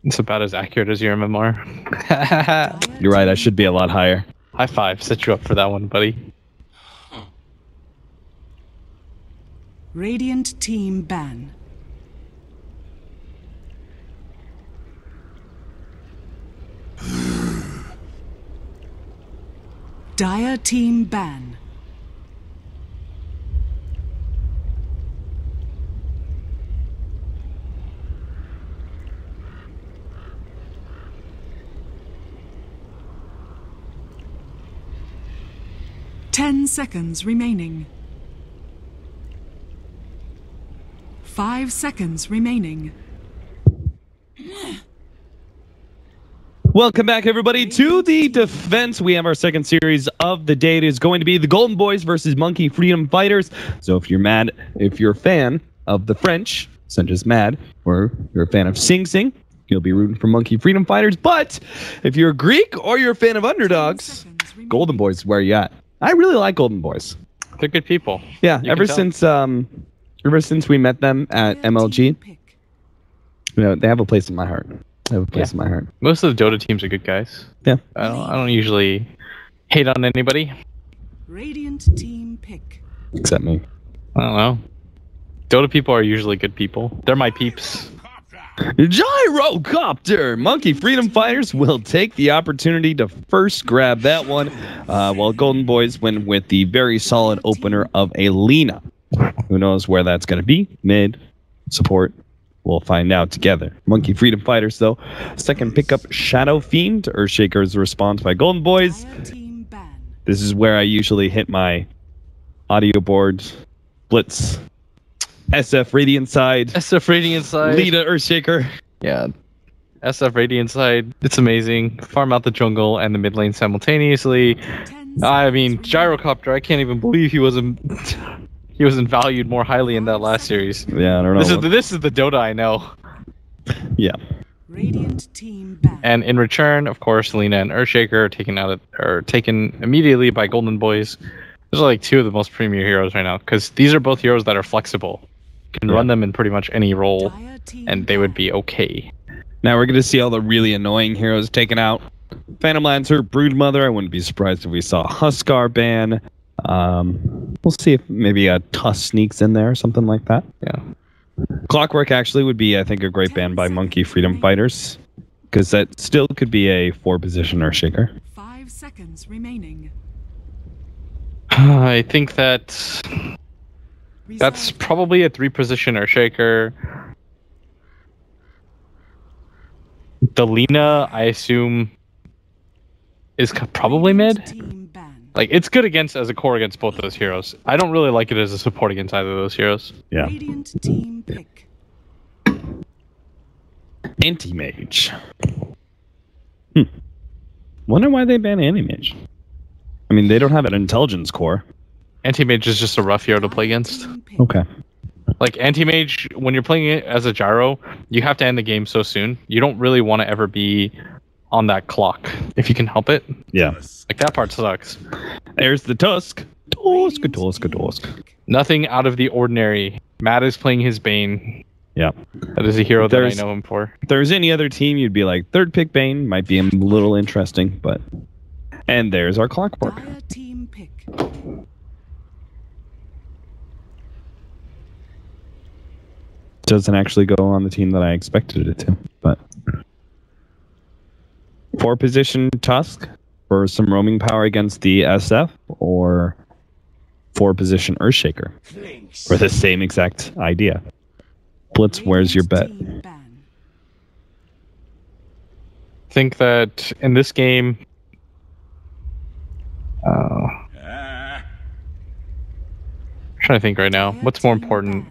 It's about as accurate as your MMR. You're right, I should be a lot higher. High five, set you up for that one, buddy. Radiant team ban. Dire team ban. Ten seconds remaining. 5 seconds remaining. Welcome back, everybody, to the defense. We have our second series of the day. It is going to be the Golden Boys versus Monkey Freedom Fighters. So if you're a fan of the French, such as Mad, or you're a fan of Sing Sing, you'll be rooting for Monkey Freedom Fighters. But if you're a Greek or you're a fan of underdogs, Golden Boys is where you at. I really like Golden Boys. They're good people. Yeah, ever since we met them at MLG, you know, they have a place in my heart. They have a place in my heart. Most of the Dota teams are good guys. Yeah. I don't usually hate on anybody. Radiant team pick. Except me. I don't know. Dota people are usually good people. They're my peeps. Gyrocopter! Monkey Freedom Fighters will take the opportunity to first grab that one, while Golden Boys win with the very solid opener of a Lina. Who knows where that's going to be? Mid, support. We'll find out together. Monkey Freedom Fighters, though. Second pickup, Shadow Fiend. Earthshaker's response by Golden Boys. This is where I usually hit my audio board. Blitz. SF Radiant side. SF Radiant side. Lina Earthshaker. Yeah. SF Radiant side. It's amazing. Farm out the jungle and the mid lane simultaneously. I mean, Gyrocopter, I can't even believe he wasn't valued more highly in that last series. Yeah, I don't know. This is the Dota I know. Yeah. Radiant team ban. And in return, of course, Lina and Earthshaker are taken immediately by Golden Boys. Those are like two of the most premier heroes right now, because these are both heroes that are flexible. You can run them in pretty much any role, and they would be okay. Now we're going to see all the really annoying heroes taken out. Phantom Lancer, Broodmother. I wouldn't be surprised if we saw a Huskar ban. We'll see if maybe a Tusk sneaks in there or something like that. Yeah. Clockwork actually would be, I think, a great ban by Monkey Freedom Fighters, because that still could be a 4-position Earthshaker. 5 seconds remaining. I think that's probably a 3-position Earthshaker. The Lina, I assume, is probably mid. Like, it's good as a core against both of those heroes. I don't really like it as a support against either of those heroes. Yeah. Radiant team pick. Anti-Mage. Wonder why they ban Anti-Mage. I mean, they don't have an intelligence core. Anti-Mage is just a rough hero to play against. Okay. Like, Anti-Mage, when you're playing it as a Gyro, you have to end the game so soon. You don't really want to ever be on that clock, if you can help it. Yeah. Like, that part sucks. There's the Tusk. Tusk. Nothing out of the ordinary. Matt is playing his Bane. Yeah. That is a hero that I know him for. If there's any other team, you'd be like, third pick Bane. Might be a little interesting, but... And there's our Clockwork. Dire team pick. Doesn't actually go on the team that I expected it to, but... 4-position Tusk for some roaming power against the SF, or 4-position Earthshaker for the same exact idea. Blitz, where's your bet? I think that in this game... I'm trying to think right now. What's more important?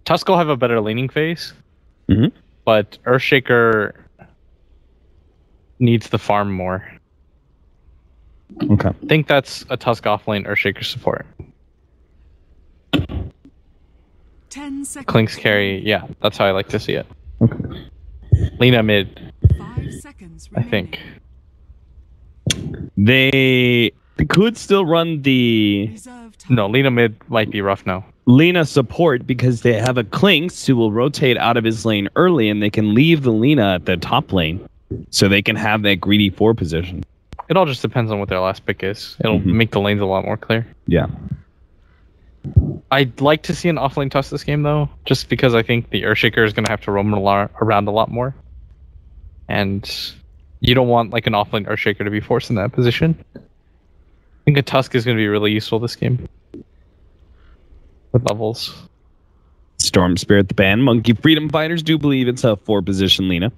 Tusk will have a better laning phase, but Earthshaker needs the farm more. Okay. I think that's a Tusk offlane Earthshaker support. 10 seconds. Klink's carry, yeah, that's how I like to see it. Okay. Lina mid, 5 seconds I think. They could still run the... Reserve time. No, Lina mid might be rough now. Lina support because they have a Clinks who will rotate out of his lane early, and they can leave the Lina at the top lane so they can have that greedy 4 position. It all just depends on what their last pick is. It'll make the lanes a lot more clear. Yeah. I'd like to see an offlane Tusk this game, though, just because I think the Earthshaker is going to have to roam around a lot more. And you don't want like an offlane Earthshaker to be forced in that position. I think a Tusk is going to be really useful this game. With levels. Storm Spirit the ban. Monkey Freedom Fighters do believe it's a 4-position Lina.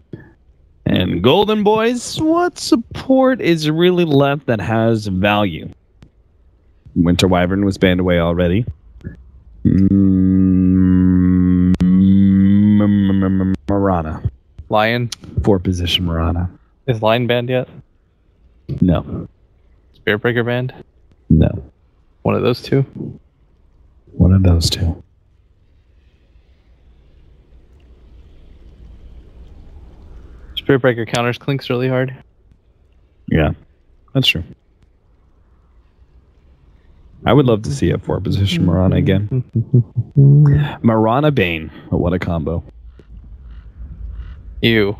And Golden Boys, what support is really left that has value? Winter Wyvern was banned away already. Marana. Lion. 4-position Marana. Is Lion banned yet? No. Spirit Breaker banned? No. One of those two? One of those two. Spirit Breaker counters Clinks really hard. Yeah, that's true. I would love to see a 4-position Marana again. Marana Bane. Oh, what a combo. Ew.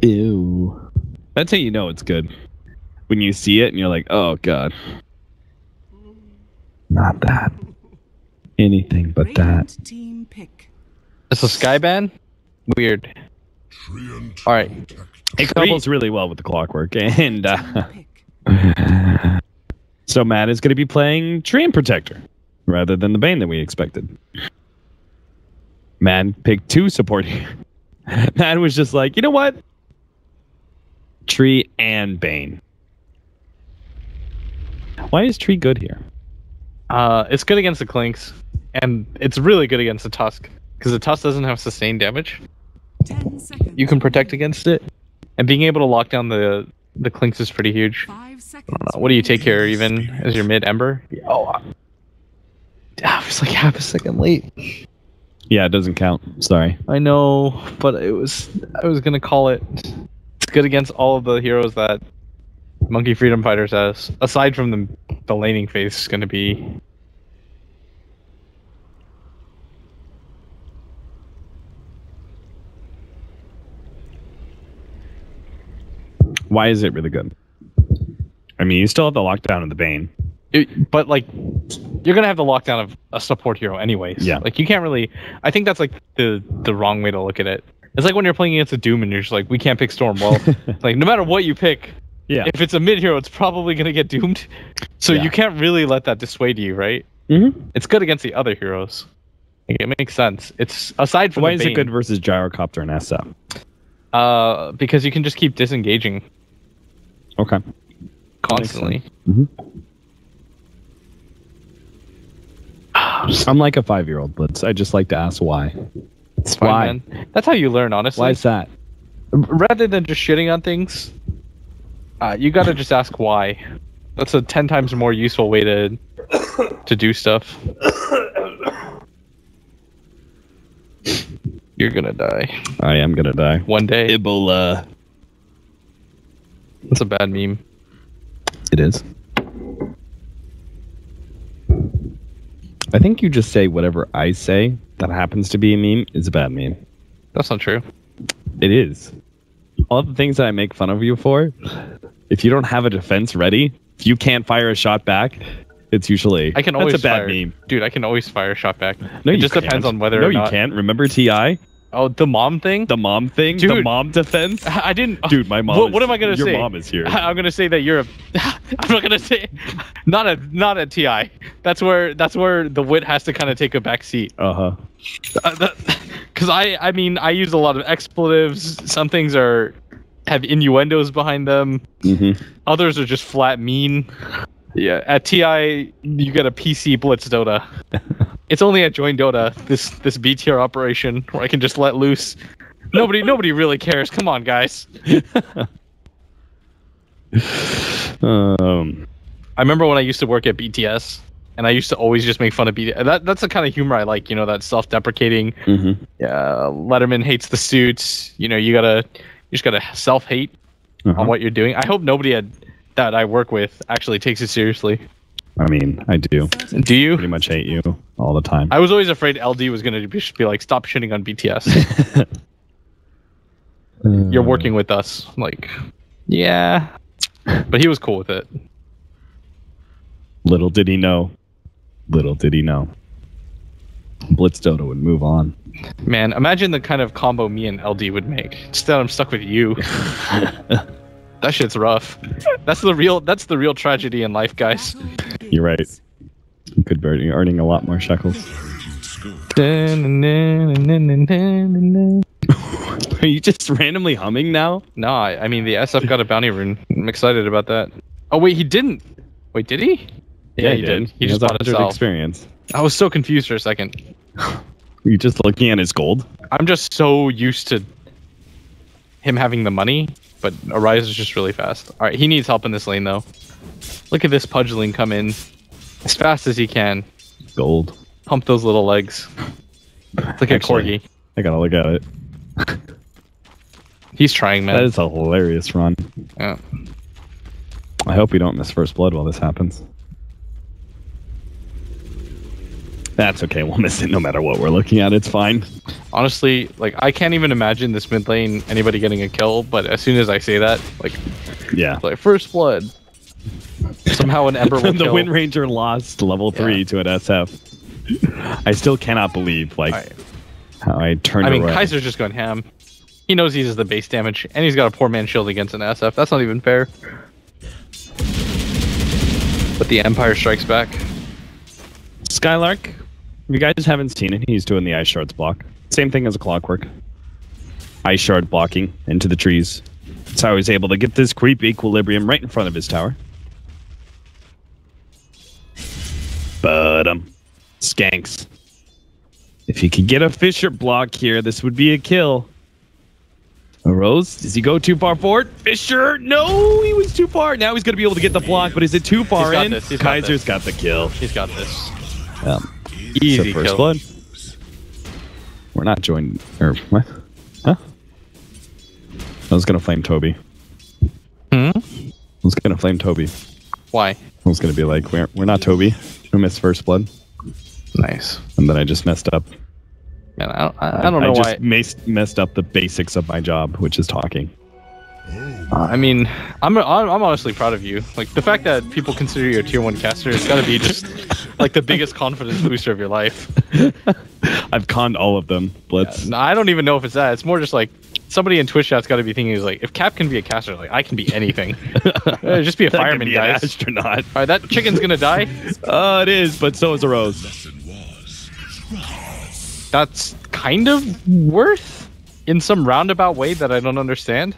Ew. That's how you know it's good. When you see it and you're like, oh god. Not that. Anything but that. Radiant team pick. It's a Skyban? Weird. Alright. It couples really well with the Clockwork. And Team pick. so Matt is going to be playing Treant Protector rather than the Bane that we expected. Matt picked 2 support here. Matt was just like, you know what? Tree and Bane. Why is Tree good here? It's good against the Clinks, and it's really good against the Tusk, because the Tusk doesn't have sustained damage. 10 seconds. You can protect against it, and being able to lock down the Clinks is pretty huge. 5 seconds. I don't know. What do you take here, even as your mid Ember? Oh, I was like half a second late. Yeah, it doesn't count. Sorry. I know, but I was gonna call it. It's good against all of the heroes that Monkey Freedom Fighters has. Aside from the laning phase is gonna be. Why is it really good? I mean, you still have the lockdown of the Bane. But like, you're gonna have the lockdown of a support hero anyways. Yeah. Like you can't really. I think that's like the wrong way to look at it. It's like when you're playing against a Doom and you're just like, we can't pick Storm. Well, like no matter what you pick, Yeah. if it's a mid hero, it's probably gonna get doomed. So Yeah. you can't really let that dissuade you, right? Mm-hmm. It's good against the other heroes. Like, it makes sense. It's aside from Why the is it Bane, good versus Gyrocopter and SF? because you can just keep disengaging Okay. constantly. I'm like a 5-year-old, but I just like to ask why. It's fine, Why? man. That's how you learn, honestly. Why is that? Rather than just shitting on things, you gotta just ask why. That's a 10 times more useful way to do stuff. You're gonna die. I am gonna die. One day. Ebola. That's a bad meme. It is. I think you just say whatever I say that happens to be a meme is a bad meme. That's not true. It is. All the things that I make fun of you for, if you don't have a defense ready, if you can't fire a shot back, it's usually I can always that's a bad fire, meme. Dude, I can always fire a shot back. No, it you just can't. depends on whether no, or not. you can't. Remember TI? Oh, the mom thing? The mom thing? Dude. The mom defense? I didn't. Dude, my mom. What am I gonna say? Your mom is here. I'm gonna say that you're a. I'm not gonna say. Not a TI. That's where the wit has to kind of take a back seat. Uh-huh. Because I mean I use a lot of expletives. Some things have innuendos behind them. Mm-hmm. Others are just flat mean. Yeah, at TI you get a PC Blitz Dota. It's only at joinDota, this B tier operation where I can just let loose. Nobody really cares. Come on, guys. I remember when I used to work at BTS, and I used to always just make fun of BTS. That's the kind of humor I like. You know, that self-deprecating. Mm-hmm. Letterman hates the suits. You know, you just gotta self-hate on what you're doing. I hope nobody that I work with actually takes it seriously. I mean, I do. Do you? Pretty much hate you all the time. I was always afraid LD was going to be like, stop shitting on BTS. You're working with us. I'm like, yeah. But he was cool with it. Little did he know. Little did he know. Blitz Dota would move on. Man, imagine the kind of combo me and LD would make. Instead, I'm stuck with you. That shit's rough. That's the real tragedy in life, guys. You're right. You could be earning a lot more shekels. Are you just randomly humming now? No, I mean, the SF got a bounty rune. I'm excited about that. Oh, wait, he didn't. Wait, did he? Yeah, he did. He just bought himself. Experience. I was so confused for a second. Were you just looking at his gold? I'm just so used to him having the money, but Arise is just really fast. All right, he needs help in this lane, though. Look at this Pudgeling come in as fast as he can. Gold. Pump those little legs. Look at Corgi. I gotta look at it. He's trying, man. That is a hilarious run. Yeah. I hope we don't miss first blood while this happens. That's okay. We'll miss it no matter what we're looking at. It's fine. Honestly, like, I can't even imagine this mid lane anybody getting a kill, but as soon as I say that, like, yeah, like first blood. Somehow an Ember will the kill. Wind Ranger lost level 3 to an SF. I still cannot believe, like, how I turned around. Kaiser's just going ham. He knows he uses the base damage, and he's got a poor man shield against an SF. That's not even fair. But the Empire strikes back. Skylark, if you guys haven't seen it, he's doing the Ice Shards block. Same thing as a Clockwork. Ice Shard blocking into the trees. That's how he's able to get this creep equilibrium right in front of his tower. But, Skanks. If he could get a Fisher block here, this would be a kill. A Rose, does he go too far forward? Fisher, no, he was too far. Now he's going to be able to get the block, but is it too far in? Kaiser's got the kill. He's got this. Easy first kill. blood. We're not joined, or what? Huh? I was going to flame Toby. Hmm? I was going to flame Toby. Why? I was going to be like, we're not Toby. Who missed first blood? Nice. And then I just messed up. Man, I don't know why. I just messed up the basics of my job, which is talking. I mean, I'm honestly proud of you. Like, the fact that people consider you a tier 1 caster has got to be just like the biggest confidence booster of your life. I've conned all of them, Blitz. Yeah, no, I don't even know if it's that. It's more just like somebody in Twitch chat's got to be thinking, is like, if Cap can be a caster, like, I can be anything. Just be a fireman, guys. An astronaut. All right, that chicken's gonna die. It is, but so is a Rose. That's kind of worth in some roundabout way that I don't understand.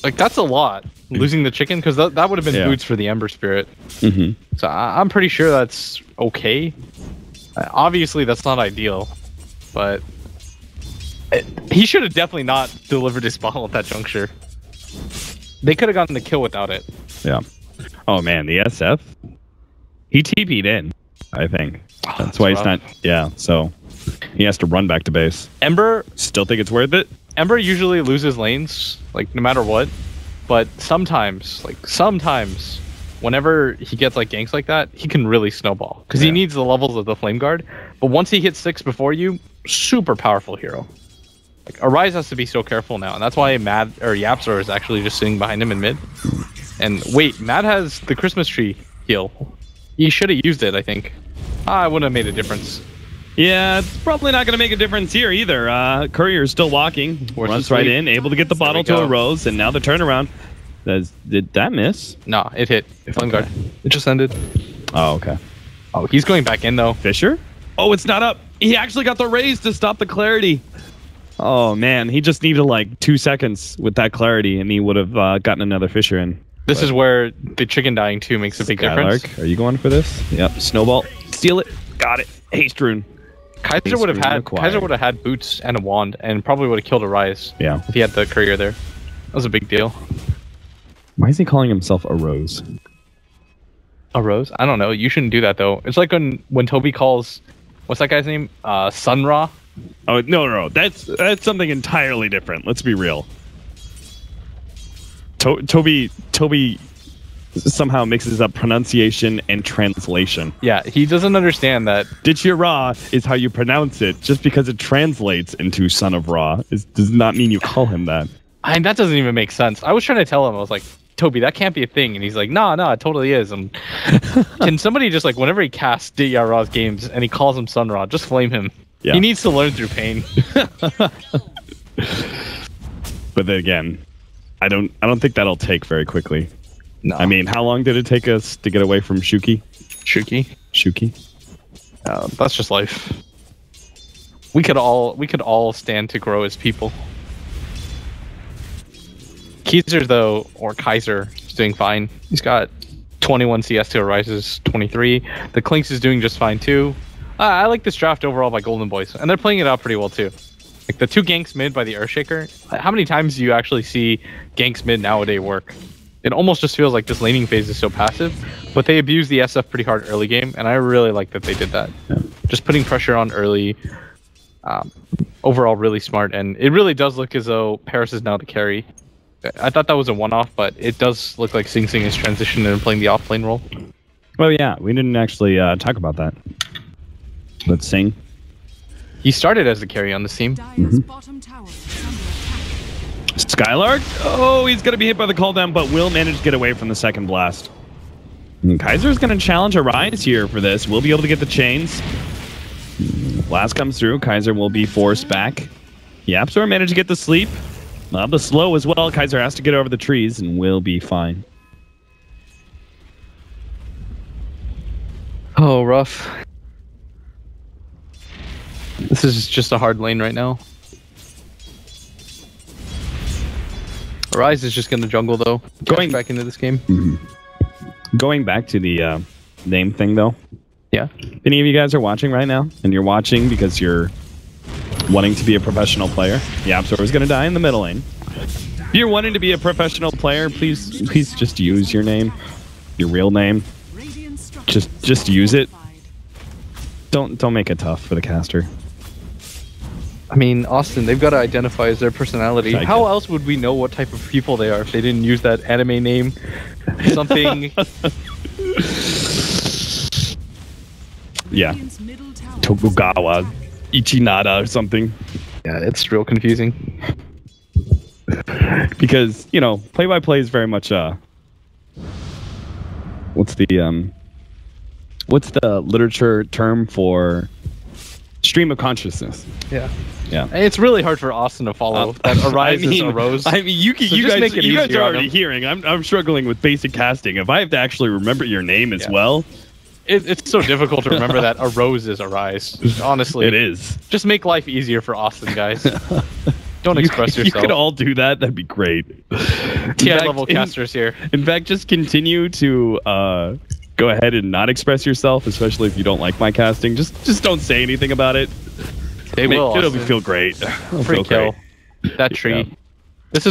Like, that's a lot, losing the chicken, because that would have been boots for the Ember Spirit. Mm-hmm. So I'm pretty sure that's okay. Obviously, that's not ideal, but he should have definitely not delivered his bottle at that juncture. They could have gotten the kill without it. Yeah. Oh, man, the SF, he TP'd in, I think. That's why he's not... Yeah, so he has to run back to base. Ember... Still think it's worth it? Ember usually loses lanes, like, no matter what. But sometimes, whenever he gets, like, ganks like that, he can really snowball. Because he needs the levels of the Flame Guard. But once he hits 6 before you, super powerful hero. Like, Arise has to be so careful now. And that's why Yapzor is actually just sitting behind him in mid. And wait, Mad has the Christmas tree heal. He should have used it, I think. I wouldn't have made a difference. Yeah, it's probably not going to make a difference here either. Courier's still walking. Runs right in, able to get the bottle to a Rose, and now the turnaround. Did that miss? Nah, it hit. Flame Guard. It just ended. Oh, okay. Oh, he's going back in, though. Fisher? Oh, it's not up. He actually got the raise to stop the clarity. Oh, man. He just needed like 2 seconds with that clarity, and he would have gotten another Fisher in. This is where the chicken dying too makes a big difference. Are you going for this? Yep. Snowball. Steal it. Got it. Haste rune. Kaiser would have had boots and a wand, and probably would have killed Arise. Yeah. If he had the courier there. That was a big deal. Why is he calling himself a Rose? A Rose? I don't know. You shouldn't do that though. It's like when Toby calls, what's that guy's name? Sun Ra. Oh no. That's something entirely different. Let's be real. Toby somehow mixes up pronunciation and translation. Yeah, he doesn't understand that. Ditch Ra is how you pronounce it. Just because it translates into Son of Ra does not mean you call him that. And that doesn't even make sense. I was trying to tell him, I was like, Toby, that can't be a thing. And he's like, no, it totally is. And can somebody just, like, whenever he casts Ra's games and he calls him Sun Ra, just flame him. Yeah. He needs to learn through pain. But then again, I don't think that'll take very quickly. No. I mean, how long did it take us to get away from Shuki? Shuki. That's just life. We could all stand to grow as people. Kaiser, though, or Kaiser, is doing fine. He's got 21 CS to Arise's 23. The Clinks is doing just fine, too. I like this draft overall by Golden Boys, and they're playing it out pretty well, too. Like, the 2 ganks mid by the Earthshaker, how many times do you actually see ganks mid nowadays work? It almost just feels like this laning phase is so passive, but they abuse the SF pretty hard early game, and I really like that they did that. Yeah. Just putting pressure on early, overall really smart, and it really does look as though Paris is now the carry. I thought that was a one-off, but it does look like Sing Sing is transitioning and playing the off-lane role. Oh yeah, we didn't actually talk about that. But Sing. He started as the carry on this team. Skylark? Oh, he's going to be hit by the cooldown, but will manage to get away from the second blast. And Kaiser's going to challenge Arise here for this. We'll be able to get the chains. Blast comes through. Kaiser will be forced back. Yapzor managed to get the sleep. The slow as well. Kaiser has to get over the trees and will be fine. Oh, rough. This is just a hard lane right now. Rise is just going to jungle, though. Going back into this game. Going back to the name thing, though. Yeah. If any of you guys are watching right now, and you're watching because you're wanting to be a professional player, Yapzor is going to die in the middle lane. If you're wanting to be a professional player, please just use your name, your real name. Just use it. Don't make it tough for the caster. I mean, Austin, they've got to identify as their personality. How else would we know what type of people they are if they didn't use that anime name? Something. Yeah. Tokugawa, Ichinada or something. Yeah, it's real confusing. Because, you know, play-by-play is very much what's the literature term for stream of consciousness? Yeah. Yeah. It's really hard for Austin to follow. That Arise is a rose. I mean, you guys are already hearing. I'm struggling with basic casting. If I have to actually remember your name as well. It's so difficult to remember that a rose is Arise. Honestly. It is. Just make life easier for Austin, guys. Don't express yourself. You could all do that. That'd be great. TI level casters here. In fact, just continue to go ahead and not express yourself, especially if you don't like my casting. Just don't say anything about it. It'll feel great. Free kill. That tree. Yeah. This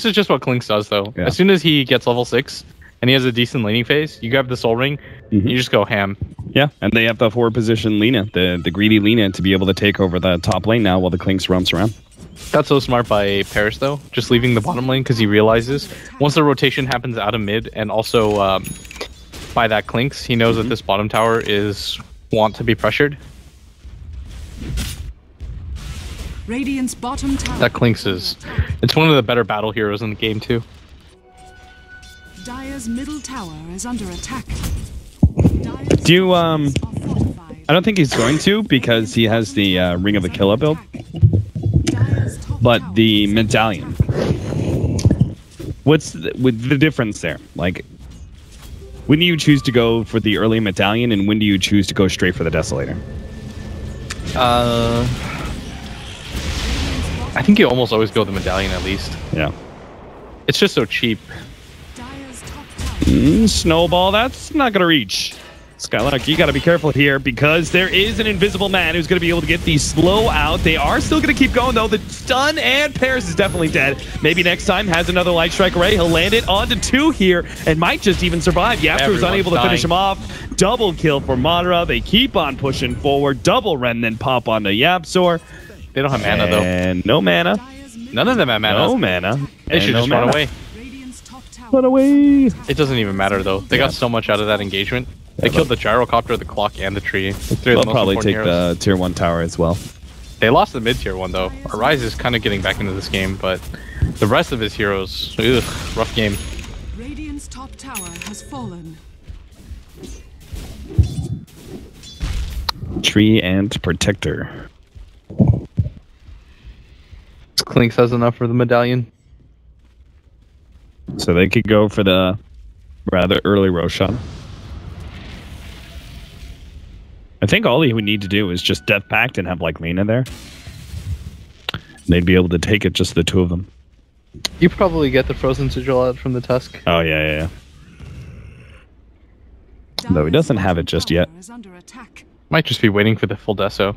is just what Clinks does, though. Yeah. As soon as he gets level 6 and he has a decent laning phase, you grab the soul ring, you just go ham. Yeah, and they have the forward position Lina, the greedy Lina, to be able to take over the top lane now while the Clinks roams around. That's so smart by Paris, though, just leaving the bottom lane because he realizes once the rotation happens out of mid and also by that Clinks, he knows that this bottom tower want to be pressured. Radiant's bottom tower. That Clinks it's one of the better battle heroes in the game, too. Dire's middle tower is under attack. I don't think he's going to because he has the Ring of the Killer build. But the medallion. What's the difference there? Like, when do you choose to go for the early medallion and when do you choose to go straight for the Desolator? I think you almost always go the medallion at least. Yeah. It's just so cheap. Snowball, that's not going to reach. Skylark, you got to be careful here because there is an invisible man who's going to be able to get the slow out. They are still going to keep going, though. The stun and Paris is definitely dead. Maybe next time has another Light Strike Array. He'll land it onto 2 here and might just even survive. Yapzor was unable to finish him off. Double kill for Madara. They keep on pushing forward. Double remnant pop onto Yapzor. They don't have mana, though. And no mana. None of them have mana. No mana. They should just run away. Run away! It doesn't even matter though. They got so much out of that engagement. They killed the gyrocopter, the clock, and the tree. They'll probably take the tier 1 tower as well. They lost the mid tier 1 though. Arise is kind of getting back into this game, but the rest of his heroes, rough game. Radiant's top tower has fallen. Tree and protector. Clinks has enough for the medallion. So they could go for the rather early Roshan. I think all he would need to do is just Death Pact and have like Lena there. They'd be able to take it, just the two of them. You probably get the Frozen Sigil out from the Tusk. Oh, yeah. Though he doesn't have it just yet. Might just be waiting for the full Deso.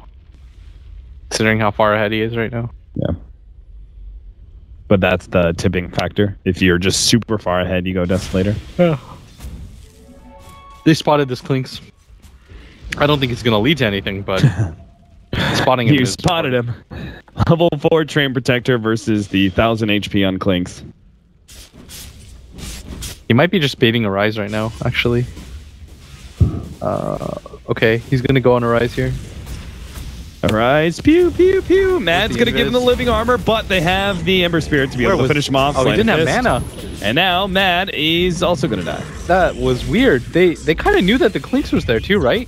Considering how far ahead he is right now. Yeah. But that's the tipping factor. If you're just super far ahead, you go Death later. Yeah. They spotted this Clinks. I don't think it's going to lead to anything, but spotting him. You spotted him. Level 4 Train Protector versus the 1000 HP on Clinks. He might be just baiting a Rise right now, actually. Okay, he's going to go on a Rise here. Arise, pew, pew, pew. Mad's going to give him the living armor, but they have the Ember Spirit to be able to finish him off. Oh, he didn't have mana. And now Mad is also going to die. That was weird. They kind of knew that the Clinks was there too, right?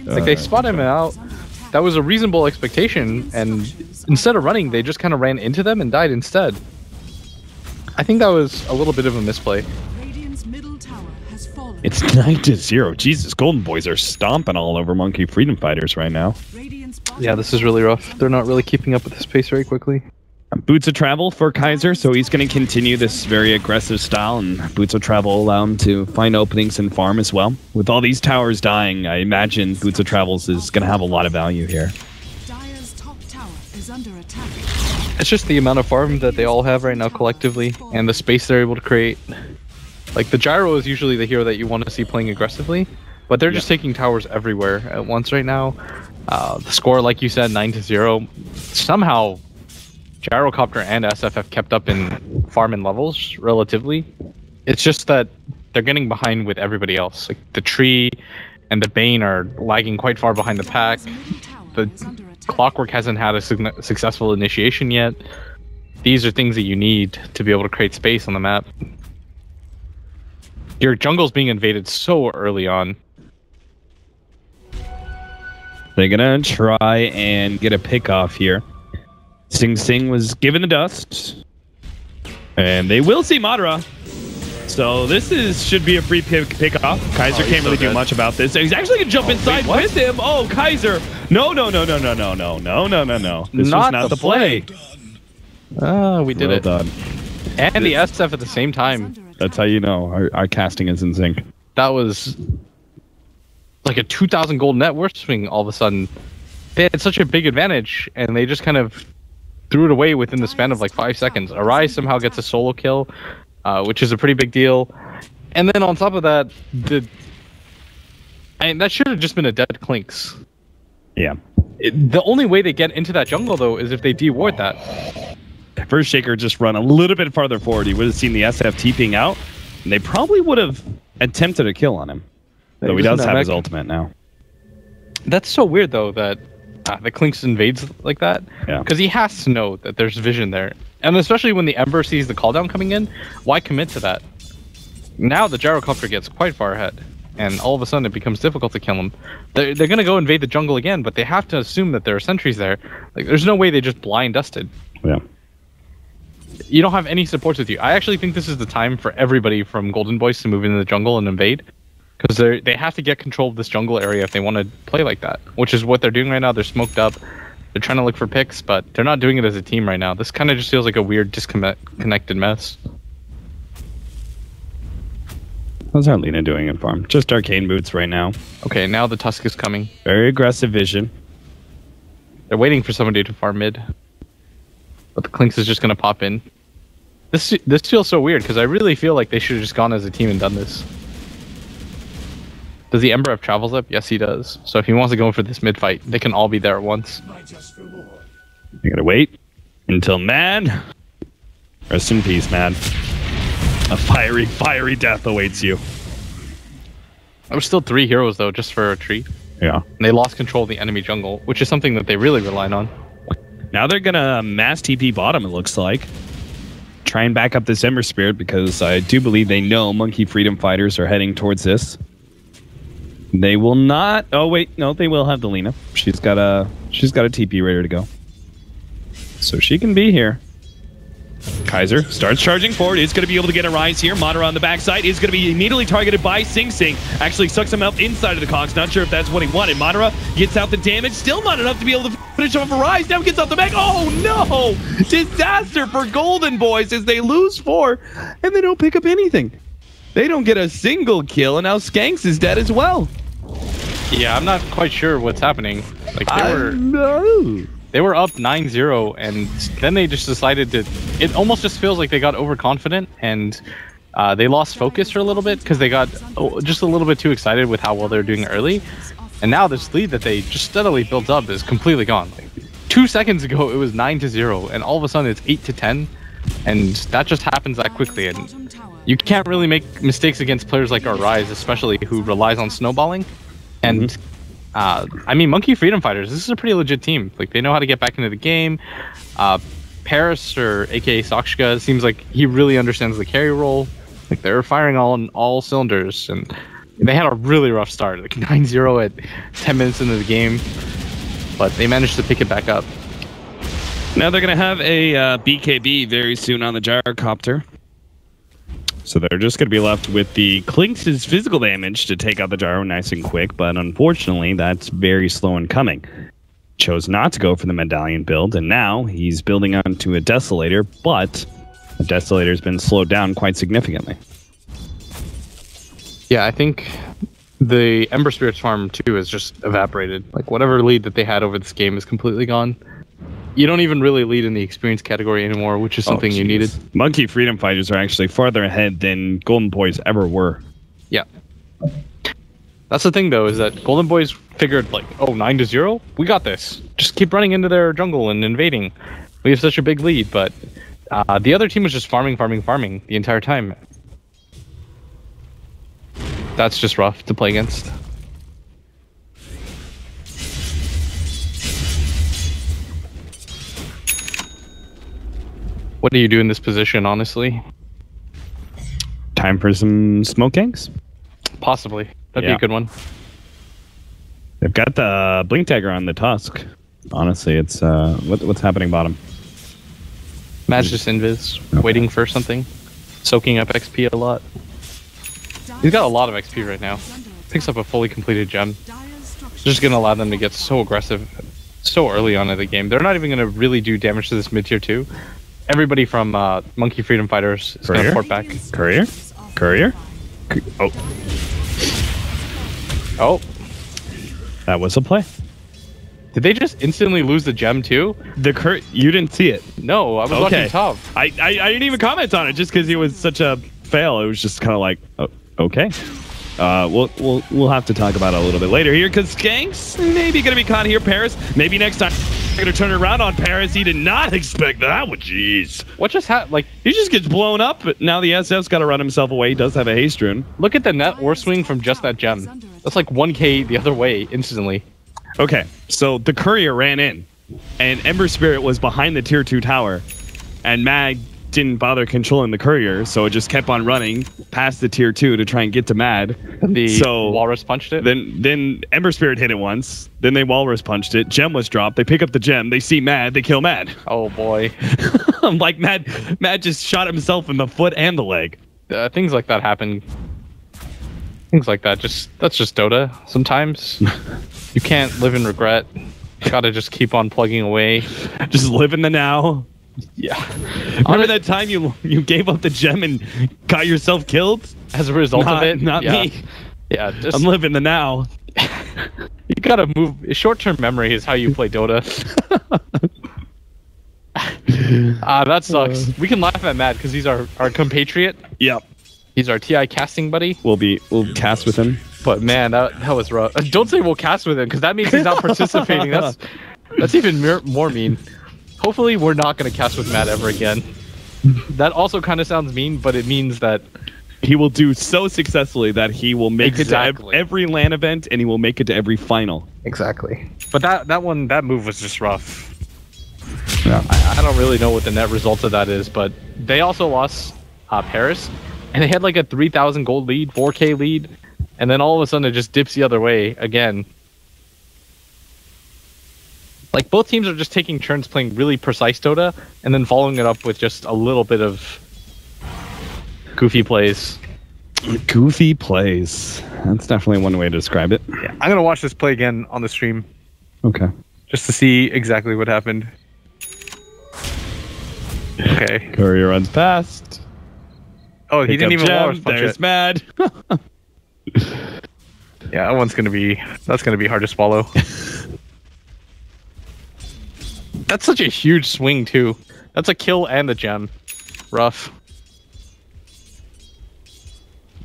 Like they spotted him out. That was a reasonable expectation, and instead of running, they just kind of ran into them and died instead. I think that was a little bit of a misplay. It's 9-0. Jesus, Golden Boys are stomping all over Monkey Freedom Fighters right now. Yeah, this is really rough. They're not really keeping up with this pace very quickly. Boots of Travel for Kaiser, so he's going to continue this very aggressive style, and Boots of Travel will allow him to find openings and farm as well. With all these towers dying, I imagine Boots of Travels is going to have a lot of value here. Dire's top tower is under attack. It's just the amount of farm that they all have right now collectively, and the space they're able to create. Like, the Gyro is usually the hero that you want to see playing aggressively, but they're just taking towers everywhere at once right now. The score, like you said, 9-0. Somehow, Gyrocopter and SF have kept up in farm and levels, relatively. It's just that they're getting behind with everybody else. Like, the Tree and the Bane are lagging quite far behind the pack. The Clockwork hasn't had a successful initiation yet. These are things that you need to be able to create space on the map. Your jungle's being invaded so early on. They're gonna try and get a pick off here. Sing Sing was given the dust. And they will see Madara. So this should be a free pick off. Kaiser can't really do much about this. He's actually gonna jump inside with him. Oh, Kaiser. No. This was not the play. We did it. Done. And the SF at the same time. That's how you know our casting is in sync. That was like a 2,000 gold net worth swing all of a sudden. They had such a big advantage, and they just kind of threw it away within the span of like 5 seconds. Arise somehow gets a solo kill, which is a pretty big deal. And then on top of that, that should have just been a dead Clinks. Yeah. The only way they get into that jungle, though, is if they de-ward that. First Shaker just run a little bit farther forward. He would have seen the SF TPing out, and they probably would have attempted a kill on him. Though he does have his ultimate now. That's so weird, though, that the Clinks invades like that. Yeah. Because he has to know that there's vision there. And especially when the Ember sees the cooldown coming in, why commit to that? Now the Gyrocopter gets quite far ahead, and all of a sudden it becomes difficult to kill him. They're going to go invade the jungle again, but they have to assume that there are sentries there. Like, there's no way they just blind dusted. Yeah. You don't have any supports with you. I actually think this is the time for everybody from Golden Boys to move into the jungle and invade. Because they have to get control of this jungle area if they want to play like that. Which is what they're doing right now. They're smoked up. They're trying to look for picks, but they're not doing it as a team right now. This kind of just feels like a weird, disconnected mess. How's Arlena doing in farm? Just Arcane Boots right now. Okay, now the Tusk is coming. Very aggressive vision. They're waiting for somebody to farm mid. But the Clinks is just going to pop in. This feels so weird, because I really feel like they should have just gone as a team and done this. Does the Ember have travels up? Yes, he does. So if he wants to go for this mid fight, they can all be there at once. You gotta wait until Mad. Rest in peace, Mad. A fiery death awaits you. There were still 3 heroes though, just for a treat. Yeah. And they lost control of the enemy jungle, which is something that they really relied on. Now they're gonna mass TP bottom, it looks like. Try and back up this Ember Spirit, because I do believe they know Monkey Freedom Fighters are heading towards this. They will not... Oh, wait. No, they will have the Lina. She's got a TP ready to go. So she can be here. Kaiser starts charging forward. Is going to be able to get a rise here. Madara on the backside is going to be immediately targeted by Sing Sing. Actually sucks him up inside of the Cogs. Not sure if that's what he wanted. Madara gets out the damage. Still not enough to be able to finish off a rise. Now gets out the back. Oh no! Disaster for Golden Boys as they lose 4 and they don't pick up anything. They don't get a single kill, and now Skanks is dead as well. Yeah, I'm not quite sure what's happening. Like No. they were up 9-0, and then they just decided to... It almost just feels like they got overconfident, and they lost focus for a little bit because they got just a little bit too excited with how well they were doing early. And now this lead that they just steadily built up is completely gone. Like 2 seconds ago, it was 9-0, and all of a sudden it's 8-10, and that just happens that quickly. And you can't really make mistakes against players like Arise, especially who relies on snowballing. And I mean, Monkey Freedom Fighters, this is a pretty legit team. Like, they know how to get back into the game. Paris, or aka Sakshka, seems like he really understands the carry role. Like, they're firing on all cylinders, and they had a really rough start, like 9-0 at 10 minutes into the game, but they managed to pick it back up. Now they're going to have a BKB very soon on the gyrocopter. So they're just going to be left with the Clinks' physical damage to take out the gyro nice and quick, but unfortunately that's very slow in coming. Chose not to go for the medallion build, and now he's building onto a Desolator, but the Desolator's been slowed down quite significantly. Yeah, I think the Ember Spirit's farm too has just evaporated. Like, whatever lead that they had over this game is completely gone. You don't even really lead in the experience category anymore, which is something you needed. Monkey Freedom Fighters are actually farther ahead than Golden Boys ever were. Yeah. That's the thing, though, is that Golden Boys figured, like, oh, 9-0? We got this. Just keep running into their jungle and invading. We have such a big lead, but the other team was just farming the entire time. That's just rough to play against. What do you do in this position, honestly? Time for some smoke ganks? Possibly. That'd be a good one. They've got the Blink Dagger on the Tusk. Honestly, it's what's happening bottom? Mad's just invis, waiting for something. Soaking up XP a lot. He's got a lot of XP right now. Picks up a fully completed gem. It's just going to allow them to get so aggressive so early on in the game. They're not even going to really do damage to this mid-tier 2. Everybody from Monkey Freedom Fighters is going to port back. Courier? Oh. Oh. That was a play. Did they just instantly lose the gem too? You didn't see it. No, I was watching top. I didn't even comment on it just because it was such a fail. It was just kind of like, oh, okay. We'll have to talk about it a little bit later here, because Skanks maybe gonna be caught here. Paris, maybe next time gonna turn it around on Paris. He did not expect that. Oh, jeez. What just happened? Like, he just gets blown up, but now the SF's got to run himself away. He does have a haste rune. Look at the net war swing from just that gem. That's like 1k the other way instantly. Okay, so the courier ran in, and Ember Spirit was behind the tier 2 tower, and Mag didn't bother controlling the courier, so it just kept on running past the tier 2 to try and get to Mad. So Walrus punched it? Then Ember Spirit hit it once, then they Walrus punched it, gem was dropped, they pick up the gem, they see Mad, they kill Mad. Oh boy. I'm like, Mad just shot himself in the foot and the leg. Things like that happen. Things like that, that's just Dota. Sometimes you can't live in regret. You gotta just keep on plugging away. Just live in the now. Yeah. Remember that time you gave up the gem and got yourself killed? As a result of it? Not me. Yeah, just... I'm living the now. You gotta move... Short-term memory is how you play Dota. That sucks. We can laugh at Matt because he's our compatriot. Yep. He's our TI casting buddy. We'll cast with him. But man, that was rough. Don't say we'll cast with him, because that means he's not participating. That's even more mean. Hopefully we're not going to cast with Matt ever again. That also kind of sounds mean, but it means that he will do so successfai that he will make it to every LAN event, and he will make it to every final. Exactly. But that move was just rough. Yeah. I don't really know what the net result of that is, but they also lost Paris, and they had like a 3,000 gold lead, 4K lead, and then all of a sudden it just dips the other way again. Like, both teams are just taking turns playing really precise Dota, and then following it up with just a little bit of goofy plays. Goofy plays. That's definitely one way to describe it. Yeah, I'm gonna watch this play again on the stream. Okay. Just to see exactly what happened. Okay. Courier runs past. Oh, he didn't even water punch There's it. Mad. Yeah, that's gonna be hard to swallow. That's such a huge swing too. That's a kill and a gem. Rough.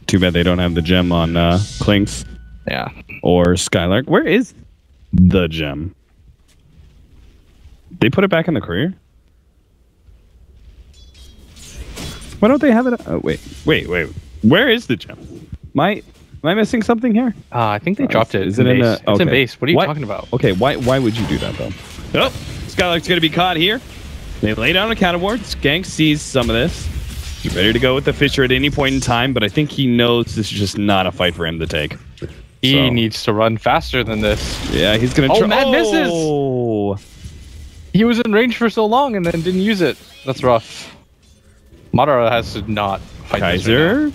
Too bad they don't have the gem on Clinks. Yeah. Or Skylark. Where is the gem? They put it back in the courier? Why don't they have it? Oh, wait. Where is the gem? Am I missing something here? I think they dropped it. Is it in base. the? Okay. It's in base. What are you talking about? Okay, why would you do that though? Oh, Skylark's gonna be caught here. They lay down a counter ward. Skank sees some of this. He's ready to go with the Fisher at any point in time, but I think he knows this is just not a fight for him to take. He needs to run faster than this. Yeah, he's gonna. Mad misses. He was in range for so long and then didn't use it. That's rough. Madara has to not fight Kaiser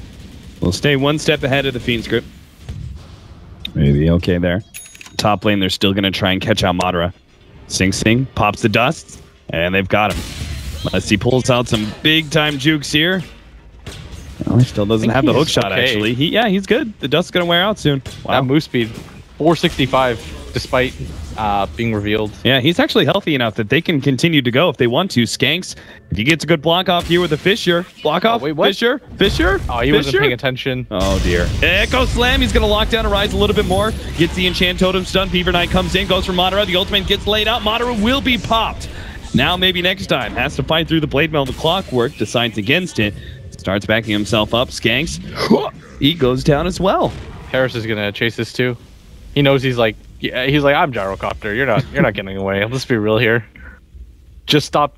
will stay one step ahead of the Fiend script. Maybe okay there. Top lane, they're still going to try and catch out Madara. Sing Sing pops the dust, and they've got him. Unless he pulls out some big-time jukes here. Well, he still doesn't have the hook shot, actually. He's good. The dust's going to wear out soon. Wow. That move speed, 465, despite being revealed. Yeah, he's actually healthy enough that they can continue to go if they want to. Skanks, if he gets a good block off here with a Fisher. Block off. Wait, what? Fisher? Oh, he wasn't paying attention. Oh, dear. Echo Slam. He's going to lock down a Rise a little bit more. Gets the Enchant Totem stun. Fever Knight comes in. Goes for Madara. The ultimate gets laid out. Madara will be popped. Now, maybe next time. Has to fight through the Blade Mail. The Clockwork decides against it. Starts backing himself up. Skanks. He goes down as well. Harris is going to chase this too. He knows he's like, I'm Gyrocopter. You're not getting away. Let's be real here. Just stop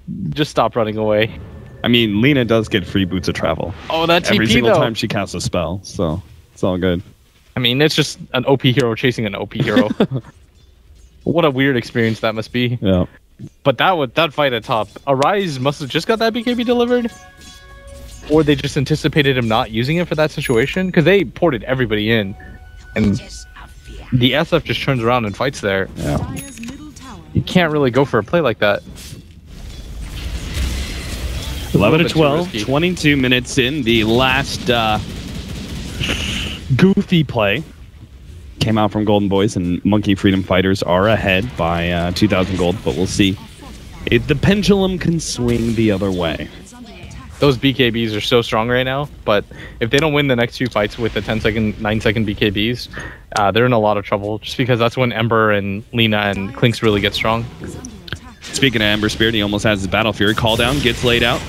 running away. I mean, Lina does get free boots of travel. Oh, that's every single time she casts a spell, so it's all good. I mean, it's just an OP hero chasing an OP hero. What a weird experience that must be. Yeah. But that fight at top, Arise must have just got that BKB delivered, or they just anticipated him not using it for that situation because they ported everybody in, and the SF just turns around and fights there. Yeah. You can't really go for a play like that. 11 to 12, 22 minutes in. The last goofy play came out from Golden Boys, and Monkey Freedom Fighters are ahead by 2,000 gold, but we'll see if the pendulum can swing the other way. Those BKBs are so strong right now, but if they don't win the next few fights with the 10-second, 9-second BKBs, they're in a lot of trouble, just because that's when Ember and Lina and Clinks really get strong. Speaking of Ember Spirit, he almost has his Battle Fury. Call down, gets laid out.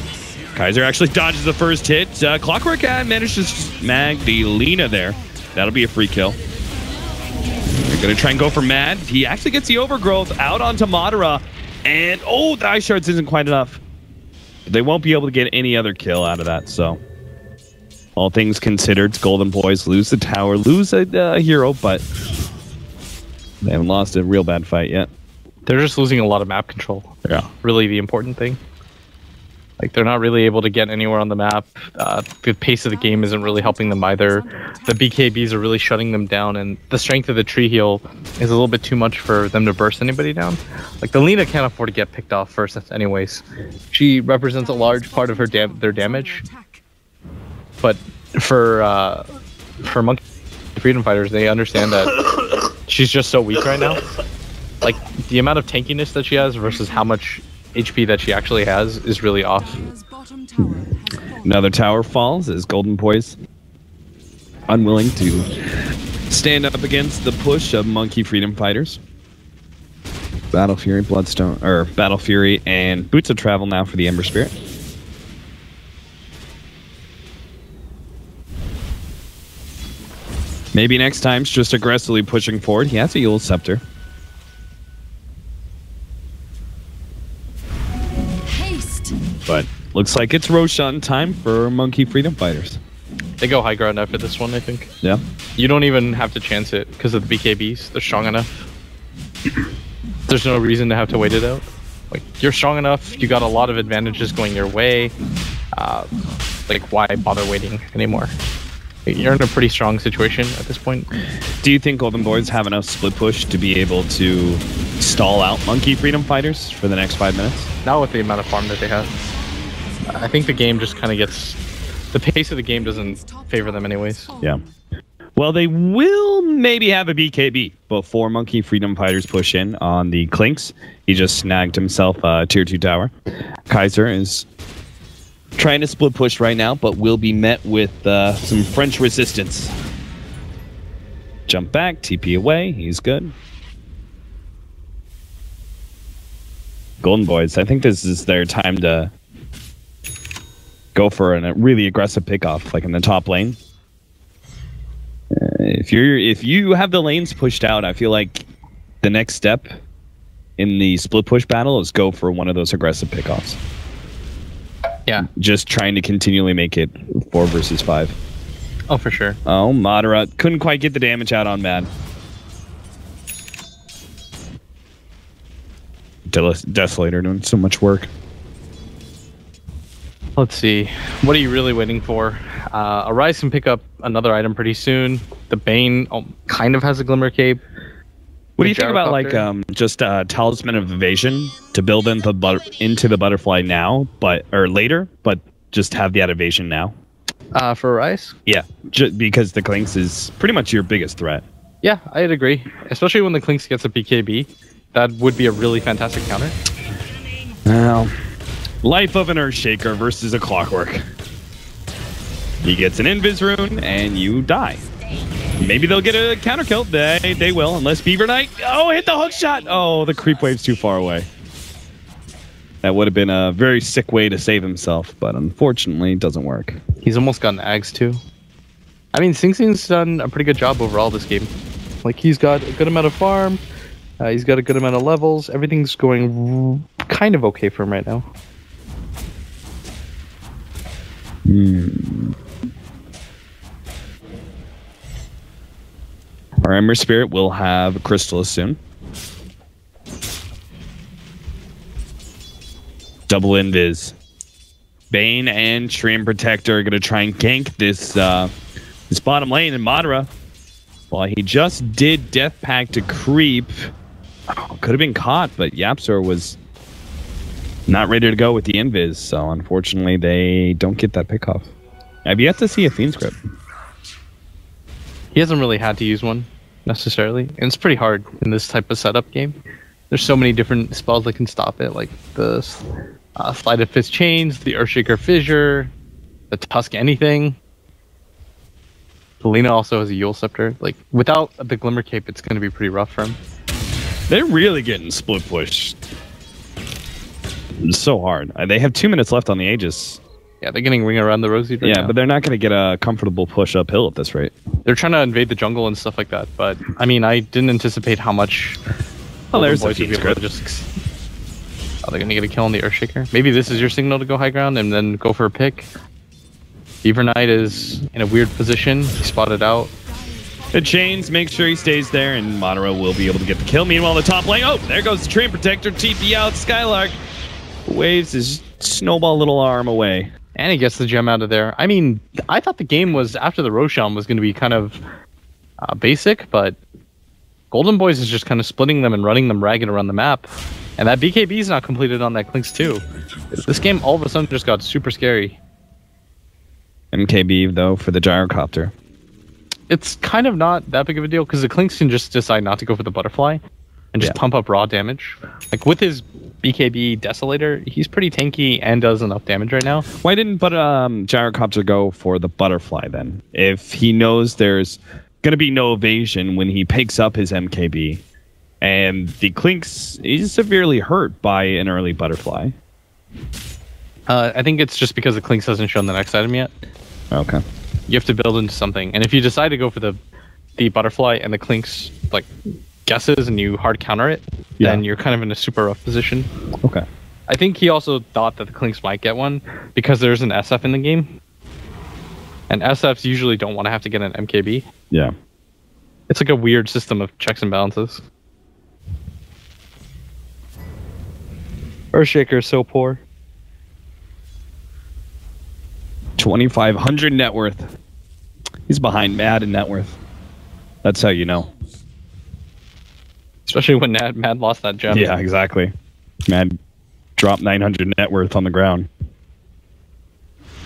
Kaiser actually dodges the first hit. Clockwork managed to snag the Lina there. That'll be a free kill. They're going to try and go for Mad. He actually gets the Overgrowth out onto Madara. And, the Ice Shards isn't quite enough. They won't be able to get any other kill out of that, so all things considered, Golden Boys lose the tower, lose a hero, but they haven't lost a real bad fight yet. They're just losing a lot of map control. Yeah. Really the important thing. Like, they're not really able to get anywhere on the map. The pace of the game isn't really helping them either. The BKBs are really shutting them down, and the strength of the tree heal is a little bit too much for them to burst anybody down. Like, the Lina can't afford to get picked off first anyways. She represents a large part of their damage. But for Monkey Freedom Fighters, they understand that she's just so weak right now. Like, the amount of tankiness that she has versus how much HP that she actually has is really off. Another tower falls as Golden Boys unwilling to stand up against the push of Monkey Freedom Fighters. Battle Fury, Bloodstone, or Battle Fury and Boots of Travel now for the Ember Spirit. Maybe next time's just aggressively pushing forward. He has a Yule Scepter. Haste. But looks like it's Roshan time for Monkey Freedom Fighters. They go high ground after this one, I think. Yeah. You don't even have to chance it because of the BKBs. They're strong enough. There's no reason to have to wait it out. Like, you're strong enough. You got a lot of advantages going your way. Like, why bother waiting anymore? You're in a pretty strong situation at this point. Do you think Golden Boys have enough split push to be able to stall out Monkey Freedom Fighters for the next 5 minutes? Not with the amount of farm that they have. I think the game just kind of gets... The pace of the game doesn't favor them anyways. Yeah. Well, they will maybe have a BKB before Monkey Freedom Fighters push in on the Clinks. He just snagged himself a tier 2 tower. Kaiser is trying to split push right now, but will be met with some French resistance. Jump back, TP away. He's good. Golden Boys, I think this is their time to go for a really aggressive pickoff, like in the top lane. If you have the lanes pushed out, I feel like the next step in the split push battle is go for one of those aggressive pickoffs. Yeah. Just trying to continually make it 4 versus 5. Oh, for sure. Oh, Madara couldn't quite get the damage out on Mad. Desolator doing so much work. Let's see. What are you really waiting for? Arise can pick up another item pretty soon. The Bane kind of has a Glimmer Cape. What do you think about like just Talisman of Evasion to build into the Butterfly now, or later, but just have that evasion now? For Arise? Yeah, just because the Clinks is pretty much your biggest threat. Yeah, I'd agree. Especially when the Clinks gets a BKB. That would be a really fantastic counter. Well, life of an Earthshaker versus a Clockwork. He gets an Invis rune, and you die. Maybe they'll get a counter kill. They will, unless Beaver Knight... Oh, hit the hook shot! Oh, the creep wave's too far away. That would have been a very sick way to save himself, but unfortunately, it doesn't work. He's almost gotten Ags, too. I mean, Sing Sing's done a pretty good job overall this game. Like, he's got a good amount of farm. He's got a good amount of levels. Everything's going kind of okay for him right now. Our Ember Spirit will have Crystallis soon. Double Invis. Bane and Shrimp Protector are going to try and gank this bottom lane, and Madara, while he just did Death Pact to creep, could have been caught, but Yapsor was not ready to go with the Invis, so unfortunately they don't get that pickoff. I've yet to see a Fiend's Grip. He hasn't really had to use one, necessarily. And it's pretty hard in this type of setup game. There's so many different spells that can stop it, like the Slide of Fist Chains, the Earthshaker Fissure, the Tusk Anything. Lina also has a Yule Scepter. Like, without the Glimmer Cape, it's going to be pretty rough for him. They're really getting split pushed. It's so hard. They have 2 minutes left on the Aegis. Yeah, they're getting Ring Around the Rosy right now. But they're not going to get a comfortable push uphill at this rate. They're trying to invade the jungle and stuff like that, but I mean, I didn't anticipate how much. Oh, there's the Boys would be able to just. Oh, they're going to get a kill on the Earthshaker. Maybe this is your signal to go high ground and then go for a pick. Beaver Knight is in a weird position. He spotted out. The chains, make sure he stays there, and Madara will be able to get the kill. Meanwhile, the top lane. Oh, there goes the Train Protector. TP out. Skylark waves his snowball little arm away. And he gets the gem out of there. I mean, I thought the game was, after the Roshan, was going to be kind of basic, but Golden Boys is just kind of splitting them and running them ragged around the map. And that BKB is not completed on that Clinks too. This game all of a sudden just got super scary. MKB, though, for the Gyrocopter. It's kind of not that big of a deal, because the Clinks can just decide not to go for the Butterfly and just pump up raw damage. Like, with his BKB Desolator, he's pretty tanky and does enough damage right now. Why didn't Gyrocopter go for the Butterfly, then? If he knows there's going to be no evasion when he picks up his MKB, and the Clinks is severely hurt by an early Butterfly. I think it's just because the Clinks hasn't shown the next item yet. Okay. You have to build into something. And if you decide to go for the the butterfly and the Klink's like guesses and you hard counter it, then you're kind of in a super rough position. Okay. I think he also thought that the Klinks might get one because there's an SF in the game. And SFs usually don't want to have to get an MKB. Yeah. It's like a weird system of checks and balances. Earthshaker is so poor. 2,500 net worth. He's behind Mad in net worth. That's how you know. Especially when Mad lost that gem. Yeah, exactly. Mad dropped 900 net worth on the ground.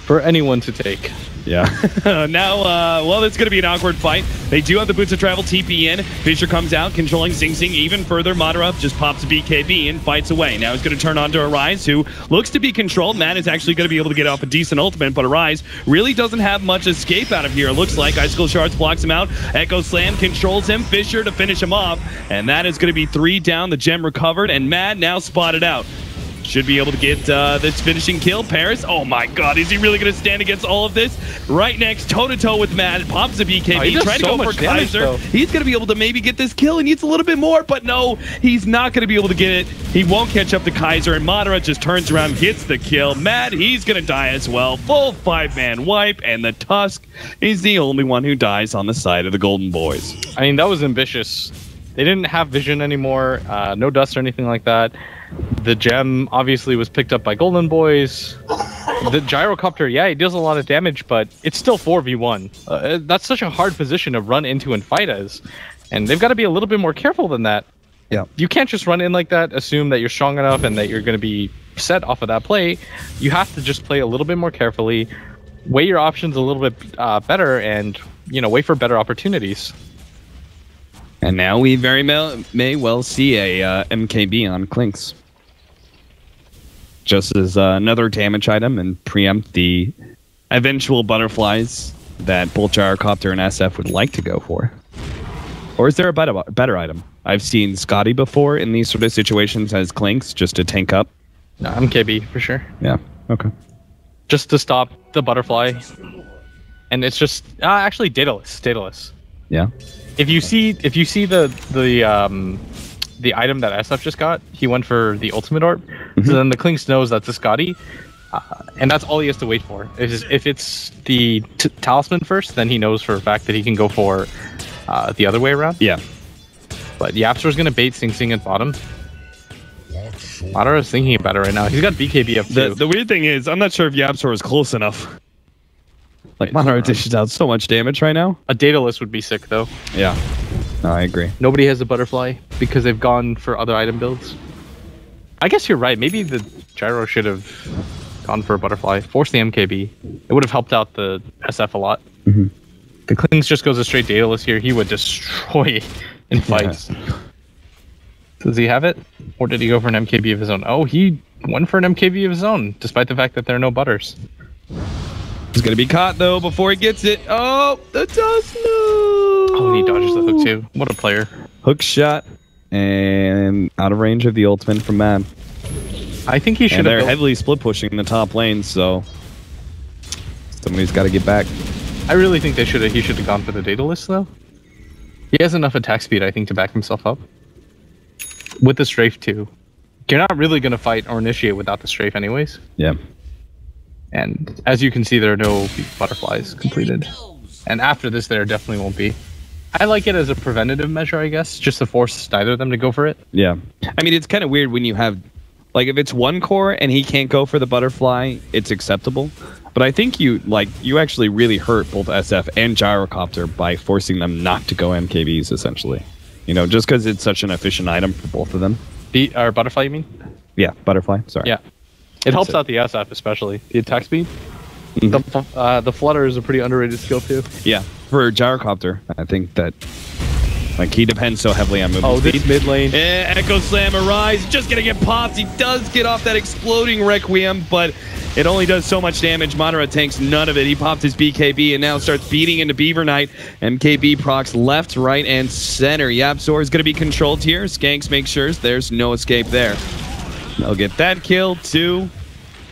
For anyone to take. Yeah. Now, well, it's going to be an awkward fight. They do have the Boots of Travel TP in. Fisher comes out, controlling Sing Sing even further. Madara just pops a BKB and fights away. Now he's going to turn on to Arise, who looks to be controlled. Matt is actually going to be able to get off a decent ultimate, but Arise really doesn't have much escape out of here. It looks like Icicle Shards blocks him out. Echo Slam controls him. Fisher to finish him off. And that is going to be 3 down. The gem recovered, and Mad now spotted out. Should be able to get this finishing kill. Paris, oh my god, is he really going to stand against all of this? Right next, toe-to-toe with Matt, pops a BKB, trying to go for Kaiser. He's going to be able to maybe get this kill. He needs a little bit more, but no, he's not going to be able to get it. He won't catch up to Kaiser, and Madara just turns around, gets the kill. Matt, he's going to die as well. Full 5-man wipe, and the Tusk is the only one who dies on the side of the Golden Boys. I mean, that was ambitious. They didn't have vision anymore, no dust or anything like that. The gem obviously was picked up by Golden Boys. The gyrocopter, yeah, it deals a lot of damage, but it's still 4v1. That's such a hard position to run into and fight as. And they've got to be a little bit more careful than that. Yeah. You can't just run in like that, assume that you're strong enough and that you're going to be set off of that play. You have to just play a little bit more carefully, weigh your options a little bit better, and, you know, wait for better opportunities. And now we very may well see a MKB on Klinks. Just as another damage item and preempt the eventual butterflies that both Gyrocopter and SF would like to go for. Or is there a better item? I've seen Scotty before in these sort of situations as Klinks just to tank up. No, MKB for sure. Yeah, okay. Just to stop the butterfly. And it's just actually Daedalus. Yeah. If you see the item that SF just got, he went for the ultimate orb. So then the Klinks knows that's a Scotty, and that's all he has to wait for. If it's the talisman first, then he knows for a fact that he can go for the other way around. Yeah. But Yapsor's gonna bait Sing Sing at bottom. Madara's thinking about it right now. He's got BKB up too. The weird thing is, I'm not sure if Yapsor is close enough. Like, Madara dishes out so much damage right now. A Daedalus would be sick, though. Yeah. No, I agree. Nobody has a butterfly because they've gone for other item builds. I guess you're right. Maybe the Gyro should have gone for a butterfly. Force the MKB. It would have helped out the SF a lot. The Klinks just goes a straight Daedalus here. He would destroy in fights. Yeah. Does he have it? Or did he go for an MKB of his own? Oh, he went for an MKB of his own, despite the fact that there are no butters. He's going to be caught, though, before he gets it. Oh, the Tusk, no! Oh, and he dodges the hook, too. What a player. Hook shot, and out of range of the ultimate from Mad. I think he should have... And they're heavily split pushing the top lane, so... somebody's got to get back. I really think he should have gone for the Daedalus, though. He has enough attack speed, I think, to back himself up. With the strafe, too. You're not really going to fight or initiate without the strafe anyways. Yeah. And as you can see, there are no butterflies completed. And after this, there definitely won't be. I like it as a preventative measure, I guess, just to force neither of them to go for it. Yeah. I mean, it's kind of weird when you have... like, if it's one core and he can't go for the butterfly, it's acceptable. But I think you actually really hurt both SF and Gyrocopter by forcing them not to go MKBs, essentially. You know, just because it's such an efficient item for both of them. Or butterfly, you mean? Yeah, butterfly, sorry. Yeah. It helps out the SF, especially. The attack speed. The flutter is a pretty underrated skill, too. Yeah, for Gyrocopter, I think that... like, he depends so heavily on movement speed. This mid lane. Echo Slam Arise, just gonna get popped. He does get off that exploding Requiem, but it only does so much damage. Madara tanks none of it. He popped his BKB and now starts beating into Beaver Knight. MKB procs left, right, and center. Yapsor is gonna be controlled here. Skanks makes sure there's no escape there. They'll get that kill, too.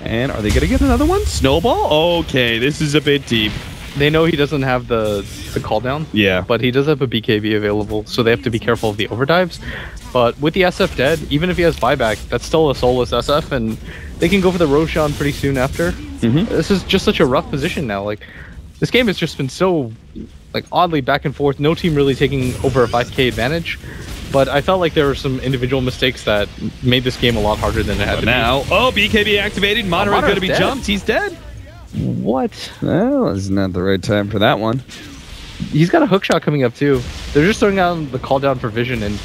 And are they gonna get another one? Snowball? Okay, this is a bit deep. they know he doesn't have the cooldown. Yeah. But he does have a BKB available, so they have to be careful of the overdives. But with the SF dead, even if he has buyback, that's still a soulless SF, and they can go for the Roshan pretty soon after. This is just such a rough position now. Like, this game has just been so, like, oddly back and forth. No team really taking over a 5k advantage. But I felt like there were some individual mistakes that made this game a lot harder than it had to now, be. Oh, BKB activated. Madara's going to be jumped. He's dead. What? Well, it's not the right time for that one. He's got a hook shot coming up too. They're just throwing out the call down for vision, and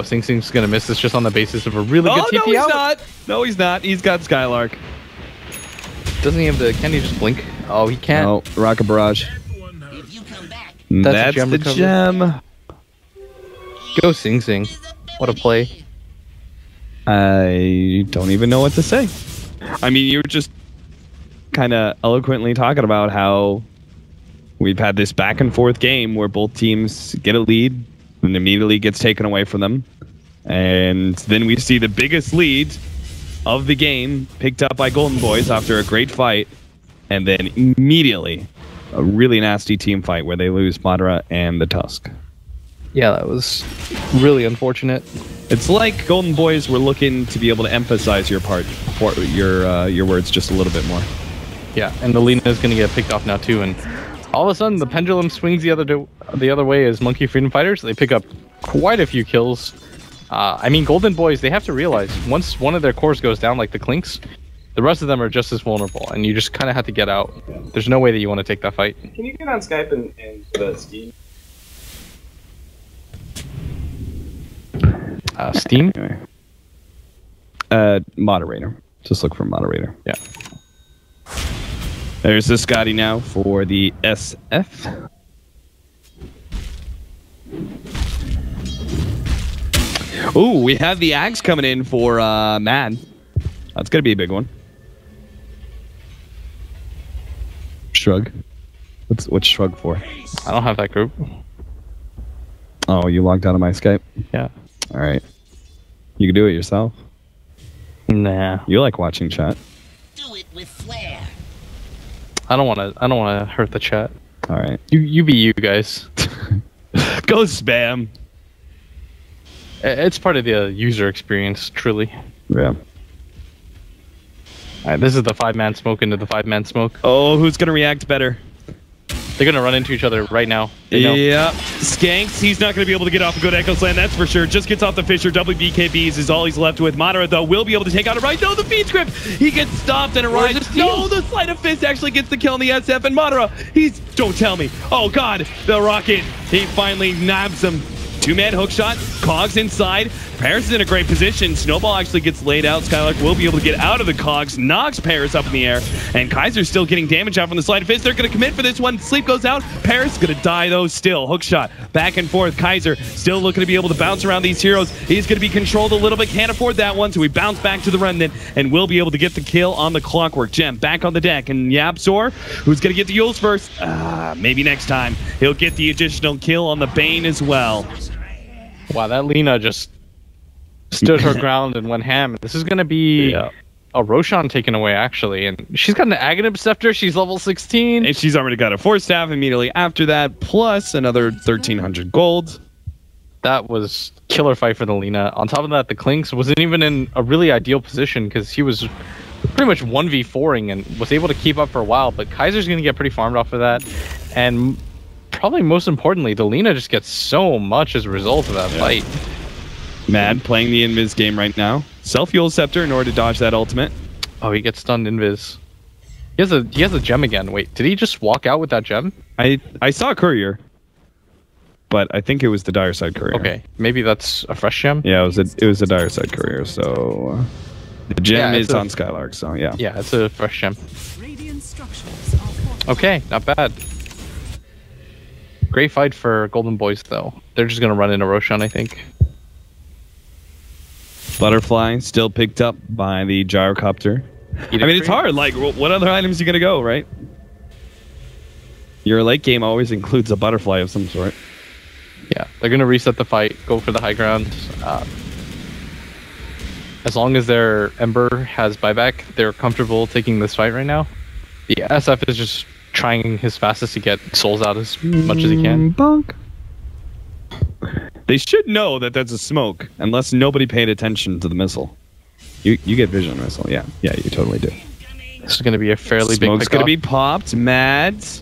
Sing Sing's gonna miss this just on the basis of a really good TP no, he's out. not. No, he's not. He's got Skylark. Doesn't he have the? Can he just blink? Oh, he can't. Oh, Rocket Barrage. That's the gem. Go Sing Sing. What a play. I don't even know what to say. I mean, you were just kind of eloquently talking about how we've had this back and forth game where both teams get a lead and immediately gets taken away from them. And then we see the biggest lead of the game picked up by Golden Boys after a great fight. And then immediately a really nasty team fight where they lose Madara and the Tusk. Yeah, that was really unfortunate. It's like Golden Boys were looking to be able to emphasize your your words just a little bit more. Yeah, and the Lina is going to get picked off now too, and all of a sudden the pendulum swings the other way as Monkey Freedom Fighters. They pick up quite a few kills. I mean, Golden Boys, they have to realize once one of their cores goes down, like the Clinks, the rest of them are just as vulnerable, and you just kind of have to get out. There's no way that you want to take that fight. Can you get on Skype and the Steam? Steam? Anyway. Moderator. Just look for moderator. Yeah. There's the Scotty now for the SF. Ooh, we have the Axe coming in for Mad. That's going to be a big one. Shrug. What's Shrug for? I don't have that group. Oh, you logged out of my Skype? Yeah. All right. You can do it yourself. Nah. You like watching chat. Do it with flair. I don't want to hurt the chat. All right. You be you guys. Go spam. It's part of the user experience, truly. Yeah. All right, this is the 5-man smoke into the 5-man smoke. Oh, who's going to react better? They're going to run into each other right now. They know. Yeah. Skanks, he's not going to be able to get off a good Echo Slam, that's for sure. Just gets off the Fisher. WBKBs is all he's left with. Madara, though, will be able to take out a right. No, the feed script. He gets stopped and arrives. No, the Sleight of Fist actually gets the kill on the SF. And Madara, he's... Don't tell me. Oh, God. The Rocket. He finally nabs him. Two-man hook shot. Cogs inside. Paris is in a great position. Snowball actually gets laid out. Skylark will be able to get out of the Cogs. Knocks Paris up in the air. And Kaiser's still getting damage out from the Sleight of Fist. They're going to commit for this one. Sleep goes out. Paris going to die, though, still. Hook shot. Back and forth. Kaiser still looking to be able to bounce around these heroes. He's going to be controlled a little bit. Can't afford that one, so we bounce back to the Remnant and will be able to get the kill on the Clockwork Gem. Back on the deck. And Yapzor, who's going to get the Yules first? Maybe next time. He'll get the additional kill on the Bane as well. Wow, that Lina just stood her ground and went ham. This is going to be a Roshan taken away, actually. And she's got an Aghanim Scepter. She's level 16. And she's already got a Force Staff immediately after that, plus another 1,300 gold. That was killer fight for the Lina. On top of that, the Clinks wasn't even in a really ideal position because he was pretty much 1v4ing and was able to keep up for a while. But Kaiser's going to get pretty farmed off of that. And probably most importantly, the Lina just gets so much as a result of that fight. Mad playing the Invis game right now. Self-Fuel Scepter in order to dodge that ultimate. Oh, he gets stunned Invis. He has a gem again. Wait, did he just walk out with that gem? I saw a Courier, but I think it was the Dire Side Courier. Okay, maybe that's a fresh gem. Yeah, it was a Dire Side Courier. So the gem is on Skylark. So yeah. Yeah, it's a fresh gem. Radiant structures are fortified. Okay, not bad. Great fight for Golden Boys, though. They're just gonna run into Roshan, I think. Butterfly still picked up by the Gyrocopter. I mean, it's hard. Like, what other items are you gonna go, right? Your late game always includes a butterfly of some sort. Yeah, they're gonna reset the fight, go for the high ground. As long as their Ember has buyback, they're comfortable taking this fight right now. The SF is just trying his fastest to get souls out as much as he can. Bonk. They should know that that's a smoke, unless nobody paid attention to the missile. You get vision missile, yeah, you totally do. This is going to be a fairly big Smoke's going to be popped. Mads.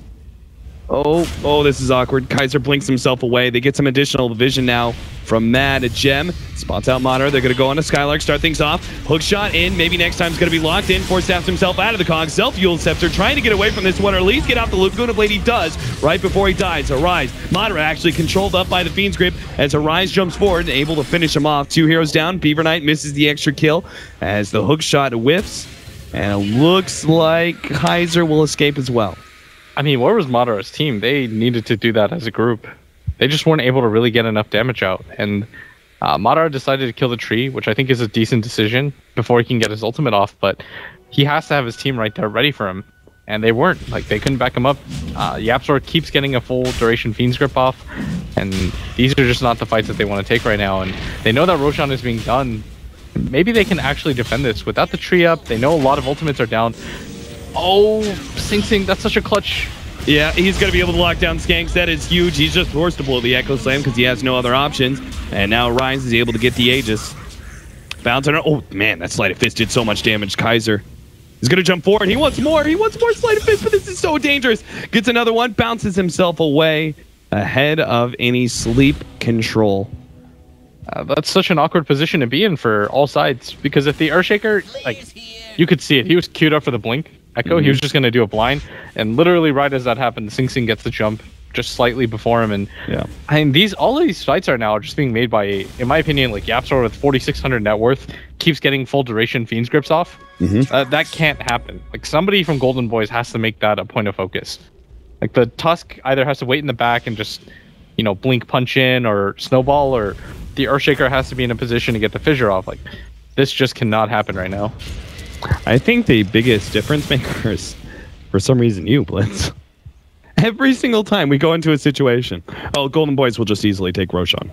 Oh, this is awkward. Kaiser blinks himself away. They get some additional vision now from Mad. A gem spots out Monitor. They're going to go on to Skylark, start things off. Hook shot in. Maybe next time's going to be locked in. Force staffs himself out of the cog. Self-fueled Scepter trying to get away from this one, or at least get off the Laguna Blade. He does right before he dies. Arise. Monitor actually controlled up by the Fiend's Grip as Arise jumps forward and able to finish him off. 2 heroes down. Beaver Knight misses the extra kill as the hook shot whiffs. And it looks like Kaiser will escape as well. I mean, where was Madara's team? They needed to do that as a group. They just weren't able to really get enough damage out. And Madara decided to kill the tree, which I think is a decent decision before he can get his ultimate off. But he has to have his team right there ready for him. And they weren't. Like, they couldn't back him up. Yapzor keeps getting a full duration Fiend's Grip off. And these are just not the fights that they want to take right now. And they know that Roshan is being done. Maybe they can actually defend this. Without the tree up, they know a lot of ultimates are down. Oh, Sing Sing, that's such a clutch. Yeah, he's going to be able to lock down Skanks. That is huge. He's just forced to blow the Echo Slam because he has no other options. And now Rise is able to get the Aegis. Bounce on her. Oh, man, that Sleight of Fist did so much damage. Kaiser is going to jump forward. He wants more. He wants more Sleight of Fist, but this is so dangerous. Gets another one. Bounces himself away ahead of any sleep control. That's such an awkward position to be in for all sides. Because if the Earthshaker, like, you could see it. He was queued up for the blink. Echo, he was just going to do a blind, and literally right as that happened, Sing Sing gets the jump just slightly before him, and yeah, I mean, all of these fights are now just being made by, in my opinion, like Yapzor with 4,600 net worth keeps getting full duration Fiend's Grips off. That can't happen. Like, somebody from Golden Boys has to make that a point of focus. Like, the Tusk either has to wait in the back and just, you know, blink punch in or snowball, or the Earthshaker has to be in a position to get the fissure off. Like, this just cannot happen right now. I think the biggest difference maker is, for some reason, you, Blitz. Every single time we go into a situation, oh, Golden Boys will just easily take Roshan.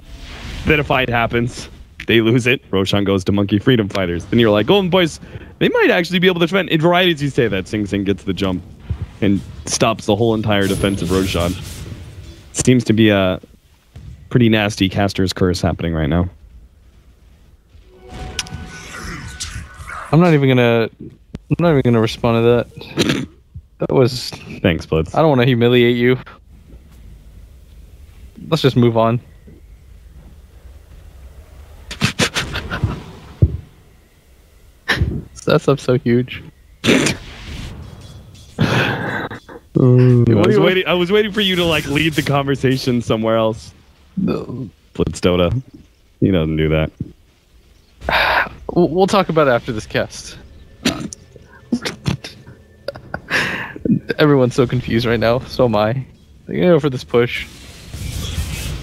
Then a fight happens, they lose it, Roshan goes to Monkey Freedom Fighters. Then you're like, Golden Boys, they might actually be able to defend. It right as you say that, Sing Sing gets the jump and stops the whole entire defense of Roshan. Seems to be a pretty nasty caster's curse happening right now. I'm not even gonna respond to that. That was... Thanks, Blitz. I don't want to humiliate you. Let's just move on. That's up so huge. I was waiting for you to like lead the conversation somewhere else. No. Blitz Dota. He doesn't do that. We'll talk about it after this cast. Everyone's so confused right now. So am I. They're gonna go for this push.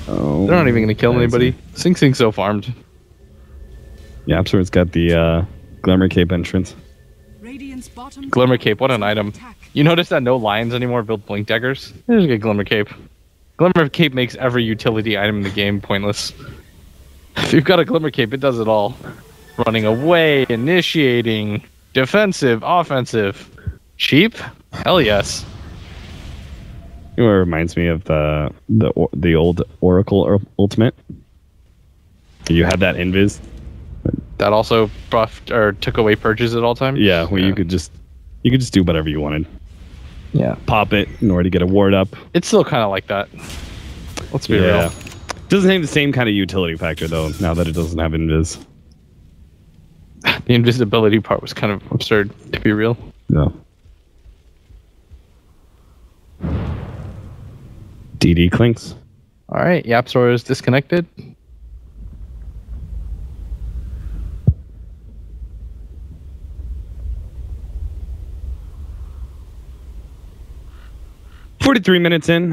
Oh, they're not even gonna kill anybody. Sing Sing's so farmed. Yeah, Yapzor's got the Glimmer Cape entrance. Radiant's bottom Glimmer Cape, what an item. You notice that no lions anymore build Blink Daggers? There's a good Glimmer Cape. Glimmer Cape makes every utility item in the game pointless. If you've got a Glimmer Cape, it does it all. Running away, initiating, defensive, offensive. Cheap? Hell yes. You know what reminds me of the old Oracle ultimate? You had that invis. That also buffed or took away purges at all times? Yeah, where you could just do whatever you wanted. Yeah. Pop it in order to get a ward up. It's still kind of like that. Let's be real. Doesn't have the same kind of utility factor though, now that it doesn't have invis. The invisibility part was kind of absurd, to be real. No. DD clinks. Alright, Yapzor is disconnected. $43 minutes in.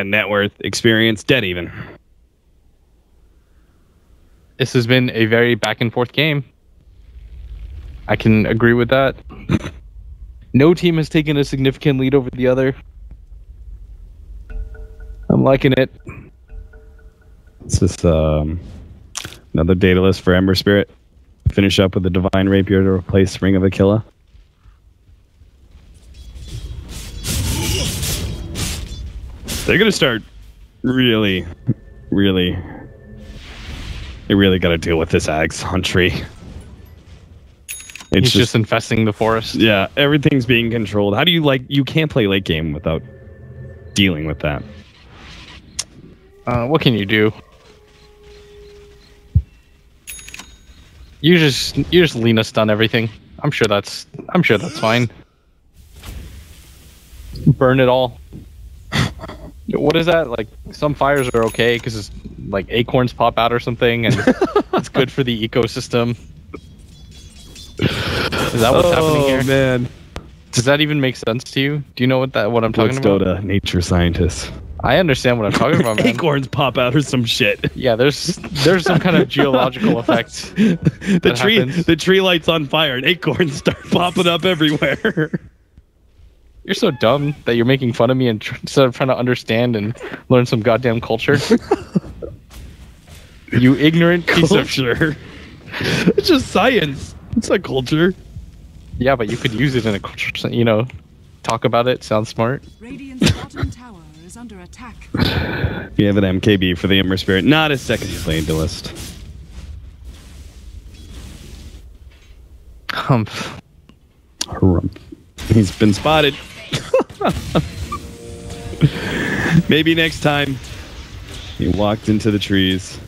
Net worth, experience, dead even. This has been a very back and forth game. I can agree with that. No team has taken a significant lead over the other. I'm liking it. It's just another data list for Ember Spirit. Finish up with the Divine Rapier to replace Ring of Aquila. They're gonna start really. They really got to deal with this Axon tree. He's just infesting the forest. Yeah, everything's being controlled. How do you you can't play late game without dealing with that? What can you do? You just Lena stun everything. I'm sure that's fine. Burn it all. What is that? Like, some fires are okay because like acorns pop out or something, and it's good for the ecosystem. Is that what's happening here? Oh man, does that even make sense to you? Do you know what I'm talking about? Dota, nature scientist. I understand what I'm talking about, man. Acorns pop out or some shit. Yeah, there's some kind of geological effect. The tree lights on fire and acorns start popping up everywhere. You're so dumb that you're making fun of me instead of trying to understand and learn some goddamn culture. You ignorant piece of shit. It's just science. It's not culture. Yeah, but you could use it in a culture, talk about it, sound smart. Radiant's bottom tower is under attack. You have an MKB for the Ember Spirit, not a second playlist. Humph. Harumph. He's been spotted. Maybe next time. He walked into the trees.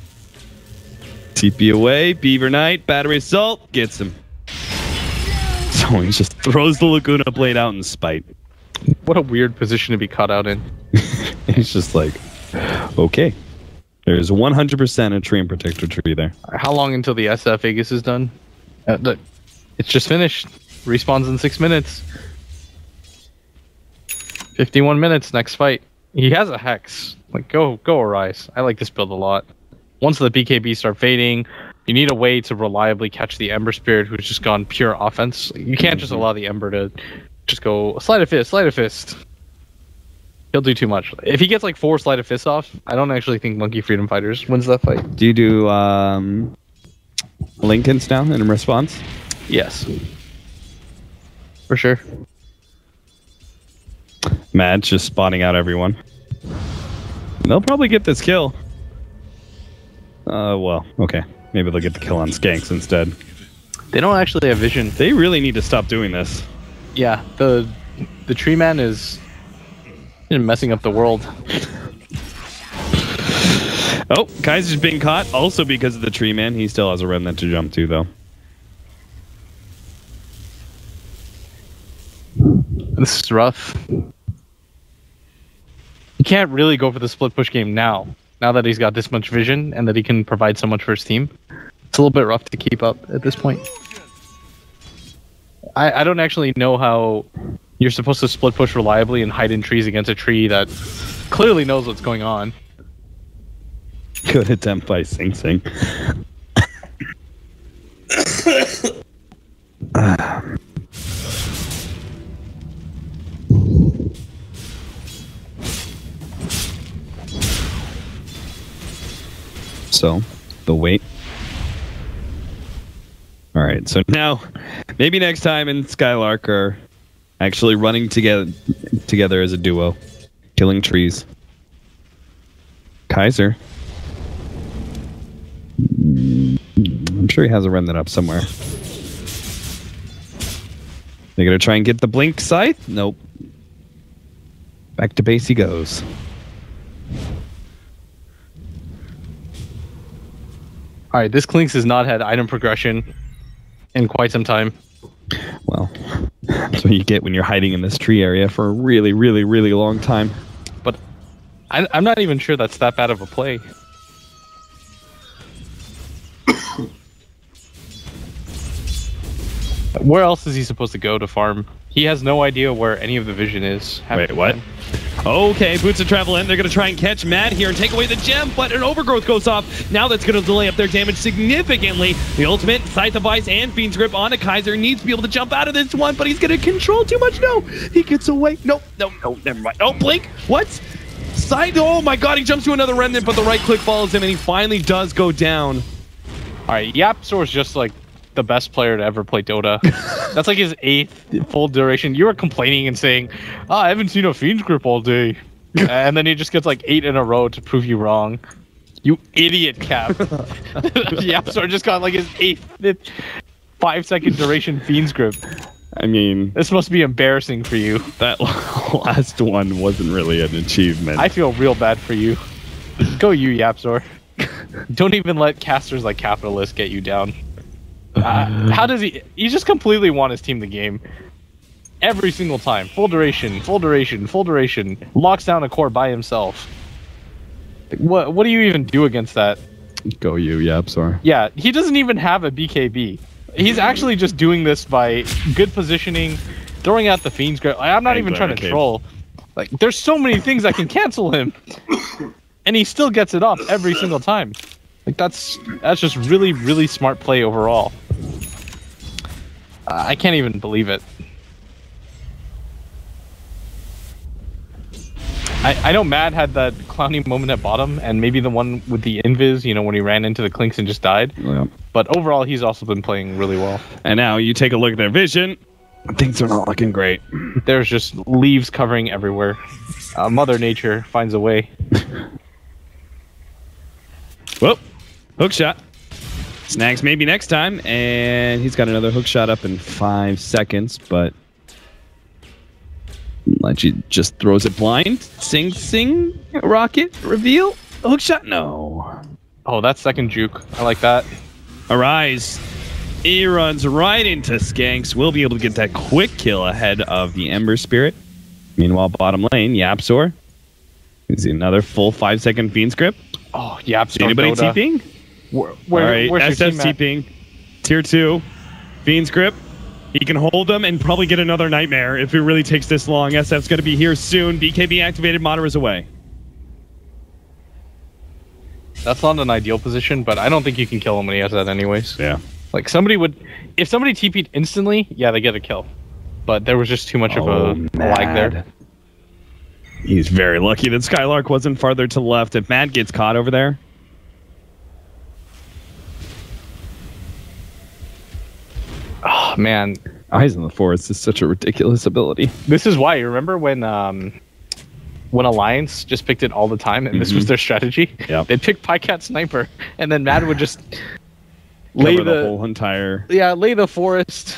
TP away, Beaver Knight, Battery Assault, gets him. So he just throws the Laguna Blade out in spite. What a weird position to be caught out in. He's just like, okay. There's 100% a tree and protector tree there. How long until the SF Aegis is done? It's just finished. Respawns in 6 minutes. 51 minutes, next fight. He has a Hex. Like, go Arise. I like this build a lot. Once the BKB start fading, you need a way to reliably catch the Ember Spirit who's just gone pure offense. You can't just allow the Ember to just go Sleight of Fist. He'll do too much. If he gets like 4 Sleight of Fists off, I don't actually think Monkey Freedom Fighters wins that fight. Do you do Lincolns now in response? Yes. For sure. Mad's just spotting out everyone. They'll probably get this kill. Well, okay. Maybe they'll get the kill on Skanks instead. They don't actually have vision. They really need to stop doing this. Yeah, the tree man is messing up the world. Oh, Kaiser's being caught also because of the tree man. He still has a remnant to jump to, though. This is rough. He can't really go for the split push game now that he's got this much vision and that he can provide so much for his team. It's a little bit rough to keep up at this point. I don't actually know how you're supposed to split push reliably and hide in trees against a tree that clearly knows what's going on. Good attempt by Sing Sing. So, the wait. Alright, so now, maybe next time and Skylark are actually running together as a duo, killing trees. Kaiser. I'm sure he has a remnant up somewhere. They're going to try and get the Blink Scythe? Nope. Back to base he goes. Alright, this Clinks has not had item progression in quite some time. Well, that's what you get when you're hiding in this tree area for a really, really, really long time. But I'm not even sure that's that bad of a play. Where else is he supposed to go to farm? He has no idea where any of the vision is. Wait, what? Okay, Boots of Travel in. They're going to try and catch Mad here and take away the gem, but an Overgrowth goes off. Now that's going to delay up their damage significantly. The ultimate, Scythe of Ice and Fiend's Grip on a Kaiser. Needs to be able to jump out of this one, but he's going to control too much. No, he gets away. No, never mind. Oh, Blink. What? Scythe. Oh my god, he jumps to another remnant, but the right click follows him, and he finally does go down. Alright, Yapsor's just like the best player to ever play Dota. That's like his 8th full duration. You were complaining and saying, I haven't seen a Fiend's Grip all day. And then he just gets like 8 in a row to prove you wrong. You idiot, Cap. Yapzor just got like his 8th 5-second duration Fiend's Grip. I mean, This must be embarrassing for you. that last one wasn't really an achievement. I feel real bad for you. Go you, Yapzor. Don't even let casters like Capitalist get you down. How does he... He just completely won his team the game. Every single time. Full duration, full duration, full duration. Locks down a core by himself. What do you even do against that? Go you, Yapzor. Yeah, he doesn't even have a BKB. He's actually just doing this by good positioning, throwing out the Fiend's Grip. I'm not even trying to troll. Like, there's so many things that can cancel him. And he still gets it off every single time. Like, that's just really, really smart play overall. I can't even believe it. I know Mad had that clowny moment at bottom, and maybe the one with the invis, you know, when he ran into the clinks and just died. Yeah. But overall, he's also been playing really well. And now you take a look at their vision. Things are not looking great. There's just leaves covering everywhere. Mother Nature finds a way. Whoop. Hook shot. Snags maybe next time, and he's got another hook shot up in 5 seconds, but Leggy just throws it blind. Sing, sing, rocket, reveal, hook shot, no. Oh, that's second juke. I like that. Arise. He runs right into Skanks. We'll be able to get that quick kill ahead of the Ember Spirit. Meanwhile, bottom lane, Yapzor. You see another full 5-second Fiend's Grip. Oh, yeah. See anybody TPing? Where's Alright, your SS team at? TPing. Tier 2. Fiend's Grip. He can hold them and probably get another Nightmare if it really takes this long. SF's going to be here soon. BKB activated. Madara's away. That's not an ideal position, but I don't think you can kill him when he has that anyways. Yeah. Like, somebody would... If somebody TP'd instantly, yeah, they get a kill. But there was just too much of a lag there. He's very lucky that Skylark wasn't farther to the left. If Mad gets caught over there... Oh, man. Eyes in the Forest is such a ridiculous ability. This is why. You remember when Alliance just picked it all the time, and this was their strategy? Yep. They'd pick Pycat Sniper, and then Mad would just lay Cover the whole entire... Yeah, lay the forest.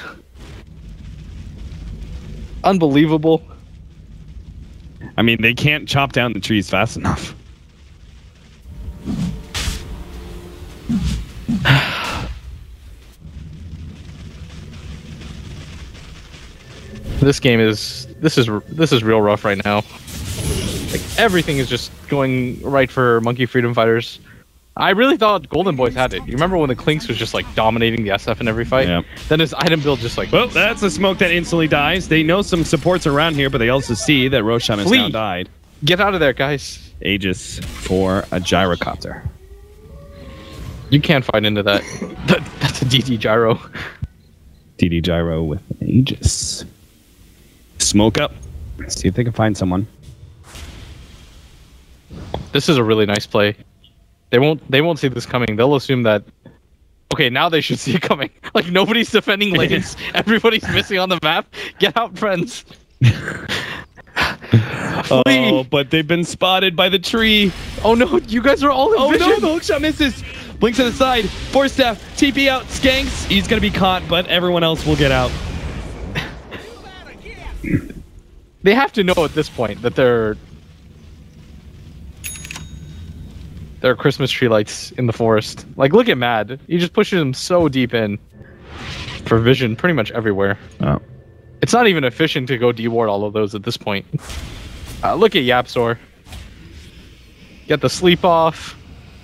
Unbelievable. I mean, they can't chop down the trees fast enough. This is real rough right now. Like, everything is just going right for Monkey Freedom Fighters. I really thought Golden Boys had it. You remember when the Clinks was just like dominating the SF in every fight? Yep. Then his item build just like... Well, that's a smoke that instantly dies. They know some supports around here, but they also see that Roshan has now died. Get out of there, guys. Aegis for a gyrocopter. You can't fight into that. That's a DD gyro. DD gyro with an Aegis. Smoke up. See if they can find someone. This is a really nice play. They won't see this coming. They'll assume that... Okay, now they should see it coming. Like, nobody's defending lanes. Everybody's missing on the map. Get out, friends. Oh, but they've been spotted by the tree. Oh no, you guys are all in vision. No, the hookshot misses. Blink to the side. Force staff. TP out. Skanks. He's going to be caught, but everyone else will get out. They have to know at this point that they're Christmas tree lights in the forest. Like, look at Mad. He just pushes him so deep in for vision pretty much everywhere. Oh. It's not even efficient to go deward all of those at this point. Look at Yapzor. Get the sleep off.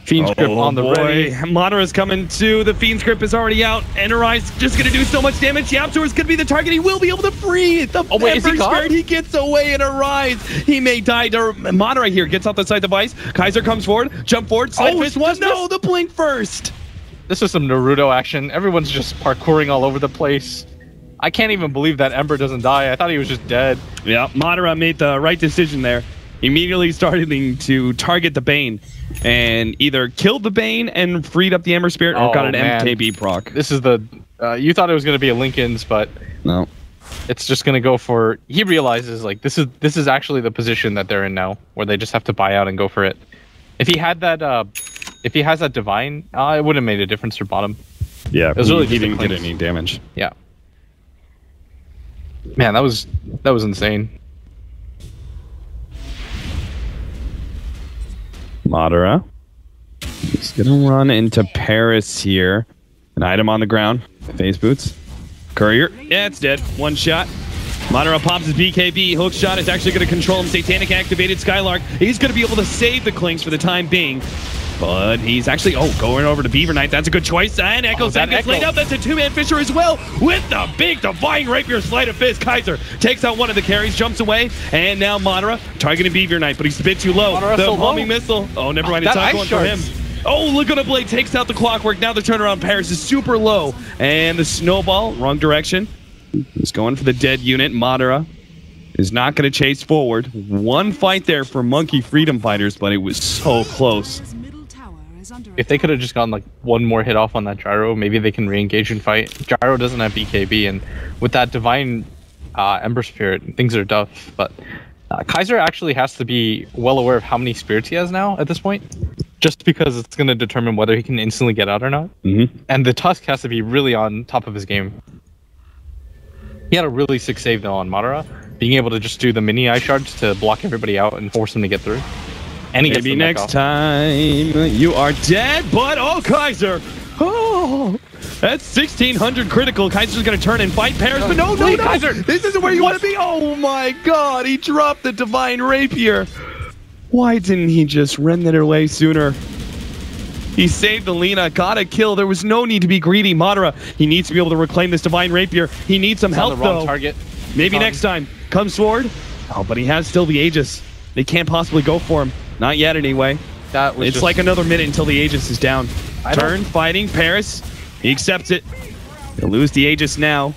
Fiend's Grip on the ready. Madara's coming too. The Fiend's Grip is already out. And Arise just going to do so much damage. Yapzor is going to be the target. He will be able to free the wait, is he Ember caught? Spirit. He gets away and Arise. He may die. Madara here gets off the side device. Kaiser comes forward. Jump forward. Slide fist one. No, the blink first. This is some Naruto action. Everyone's just parkouring all over the place. I can't even believe that Ember doesn't die. I thought he was just dead. Yeah, Madara made the right decision there. Immediately starting to target the Bane and either killed the Bane and freed up the Ember Spirit or got an MKB proc. This is the... you thought it was going to be a Linken's, but... No. it's just gonna go for. He realizes like this is actually the position that they're in now, where they just have to buy out and go for it. If he had that, if he has that divine, it would have made a difference for bottom. Yeah, it was really he didn't get cleanse. any damage. Yeah. Man, that was insane. Madara. He's gonna run into Paris here. An item on the ground. Phase boots. Courier. Yeah, it's dead. One shot. Madara pops his BKB. Hook shot is actually going to control him. Satanic activated Skylark. He's going to be able to save the Clinks for the time being. But he's actually, going over to Beaver Knight. That's a good choice. And Echo's that gets laid out. That's a two-man Fisher as well. With the big Divine Rapier Sleight of Fist. Kaiser takes out one of the carries, jumps away. And now Madara targeting Beaver Knight, but he's a bit too low. Madara's The so homing low. missile. Oh, never mind. It's not going for him. Oh, look at the blade. Takes out the clockwork. Now the turnaround Paris is super low. And the snowball, wrong direction. He's going for the dead unit. Madara is not going to chase forward. One fight there for Monkey Freedom Fighters, but it was so close. If they could have just gotten like one more hit off on that Gyro, maybe they can re-engage and fight. Gyro doesn't have BKB, and with that Divine Ember Spirit, things are tough. But Kaiser actually has to be well aware of how many spirits he has now at this point, just because it's going to determine whether he can instantly get out or not. And the Tusk has to be really on top of his game. He had a really sick save though on Madara, being able to just do the mini eye shards to block everybody out and force him to get through. And he Maybe gets next time you are dead, but Kaiser! Oh, that's 1600 critical. Kaiser's going to turn and fight Paris, but no, Kaiser! This isn't where you want to be. Oh my god, he dropped the Divine Rapier. Why didn't he just rend that away sooner? He saved the Lina, got a kill. There was no need to be greedy. Madara, he needs to be able to reclaim this Divine Rapier. He needs some help, on the wrong though. Target. Maybe next time. Comes forward. Oh, but he has still the Aegis. They can't possibly go for him. Not yet, anyway. That was It's just, like another minute until the Aegis is down. Turn, fighting, Paris. He accepts it. They'll lose the Aegis now.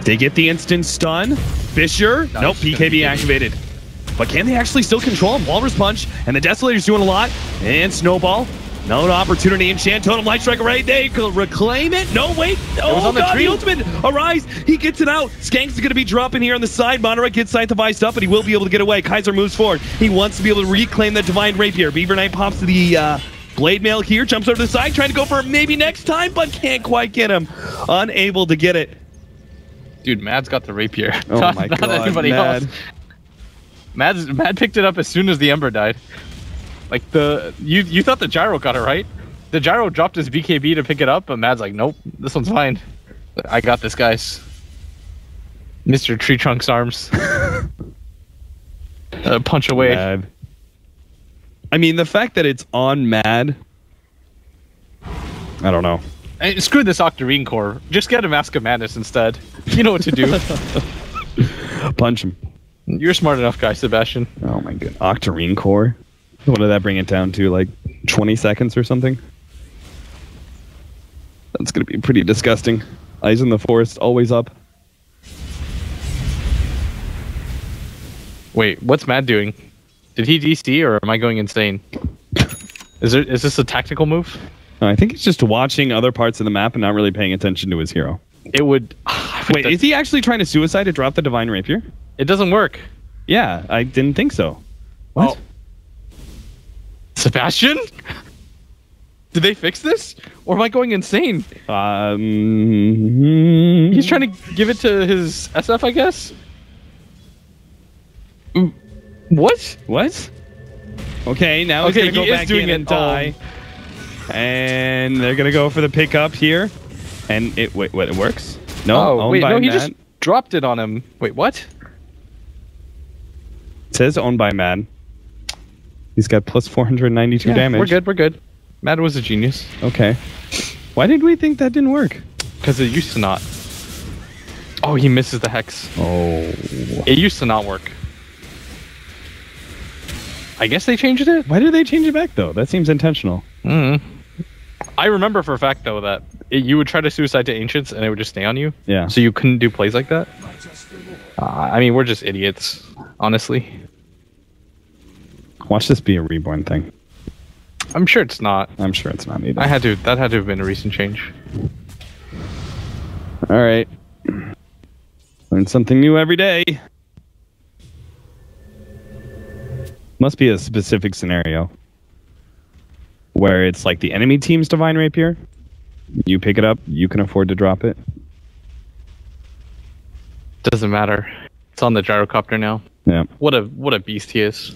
They get the instant stun. Fisher. Nope, BKB activated. But can they actually still control him? Walrus Punch, and the Desolator's doing a lot. And Snowball. No opportunity. Enchant Totem, Light Strike right. They could reclaim it. No, wait. Oh, God, the ultimate. Arise. He gets it out. Skanks is going to be dropping here on the side. Madara gets Scythe up, but he will be able to get away. Kaiser moves forward. He wants to be able to reclaim that Divine Rapier. Beaver Knight pops to the Blade Mail here. Jumps over to the side, trying to go for it maybe next time, but can't quite get him. Unable to get it. Dude, Mad's got the Rapier. Oh, not, my not God, anybody Mad. else. Mad picked it up as soon as the Ember died. Like you thought the Gyro got it right. The Gyro dropped his BKB to pick it up, but Mad's like, nope, this one's fine. I got this, guys. Mr. Tree Trunk's arms. Punch away. Mad. I mean, the fact that it's on Mad, I don't know. Hey, screw this Octarine Core. Just get a Mask of Madness instead. You know what to do. Punch him. You're smart enough, guy, Sebastian. Oh my god. Octarine Core? What did that bring it down to? Like 20 seconds or something? That's going to be pretty disgusting. Eyes in the Forest, always up. Wait, what's Mad doing? Did he DC or am I going insane? Is this a tactical move? I think he's just watching other parts of the map and not really paying attention to his hero. It would... Wait, is he actually trying to suicide to drop the Divine Rapier? It doesn't work. Yeah, I didn't think so. What? Oh. Sebastian? Did they fix this? Or am I going insane? He's trying to give it to his SF, I guess? What? What? Okay, now he's Okay, going to he go is back doing in it. and die. And they're going to go for the pickup here. And it wait, what, it works? No, Oh, wait, no, he Mad. just dropped it on him. Wait, what? It says owned by Mad. He's got plus 492 damage. We're good. Mad was a genius. Okay. Why did we think that didn't work? Because it used to not. Oh, he misses the Hex. Oh. It used to not work. I guess they changed it? Why did they change it back, though? That seems intentional. I remember for a fact, though, that you would try to suicide to Ancients and it would just stay on you. Yeah. So you couldn't do plays like that. I mean, we're just idiots, honestly. Watch this be a Reborn thing. I'm sure it's not. I'm sure it's not either. That had to have been a recent change. All right. Learn something new every day. Must be a specific scenario where it's like the enemy team's Divine Rapier. You pick it up, you can afford to drop it. Doesn't matter. It's on the gyrocopter now. Yeah. What a beast he is.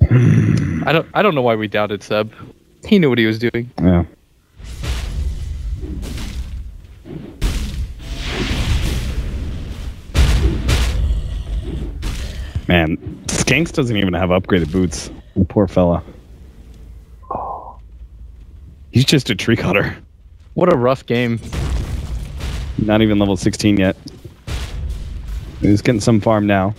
I don't know why we doubted Seb. He knew what he was doing. Yeah. Man, Skanks doesn't even have upgraded boots. Poor fella. He's just a tree cutter. What a rough game. Not even level 16 yet. He's getting some farm now.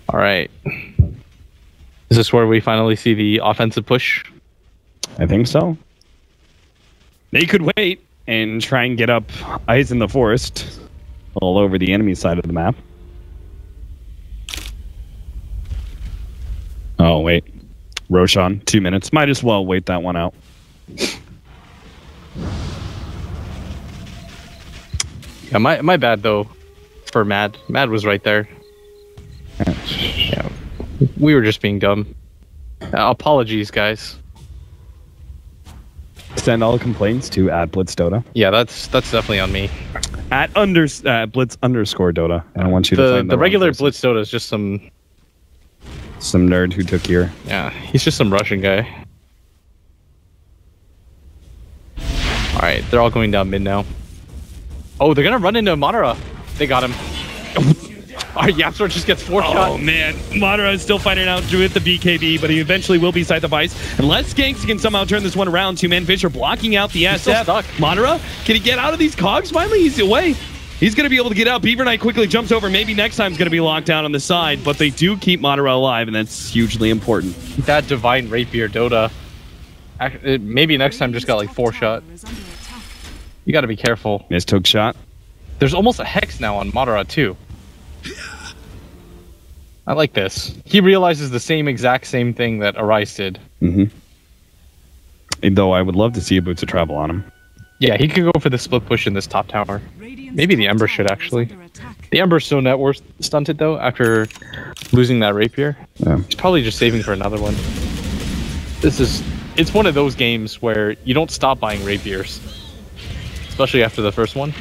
All right. Is this where we finally see the offensive push? I think so. They could wait and try and get up Eyes in the Forest all over the enemy side of the map. Oh, wait. Roshan, 2 minutes. Might as well wait that one out. Yeah, my bad, though, for Mad. Mad was right there. Yeah, we were just being dumb. Apologies, guys. Send all complaints to @BlitzDota. Yeah, that's definitely on me. @Blitz_Dota. I don't want you to find the regular Blitz Dota is just some nerd who took your... Yeah, he's just some Russian guy. All right, they're all going down mid now. Oh, they're gonna run into Madara. They got him. Our Yapsor just gets 4-shot. Oh man, Madara is still fighting out with the BKB, but he eventually will be side the vice. Unless Skanks can somehow turn this one around. Two-man Fisher blocking out the still SF. stuck. Madara, can he get out of these cogs? Finally, he's away. He's going to be able to get out. Beaver Knight quickly jumps over. Maybe next time's going to be locked down on the side, but they do keep Madara alive, and that's hugely important. That Divine Rapier Dota. Maybe next time just got like 4-shot. You got to be careful. Missed hook shot. There's almost a Hex now on Madara too. I like this. He realizes the exact same thing that Arise did. Though I would love to see a Boots of Travel on him. Yeah, he could go for the split push in this top tower. Maybe the Ember should actually. The Ember's so net worth stunted though after losing that Rapier. Yeah. He's probably just saving for another one. It's one of those games where you don't stop buying Rapiers. Especially after the first one.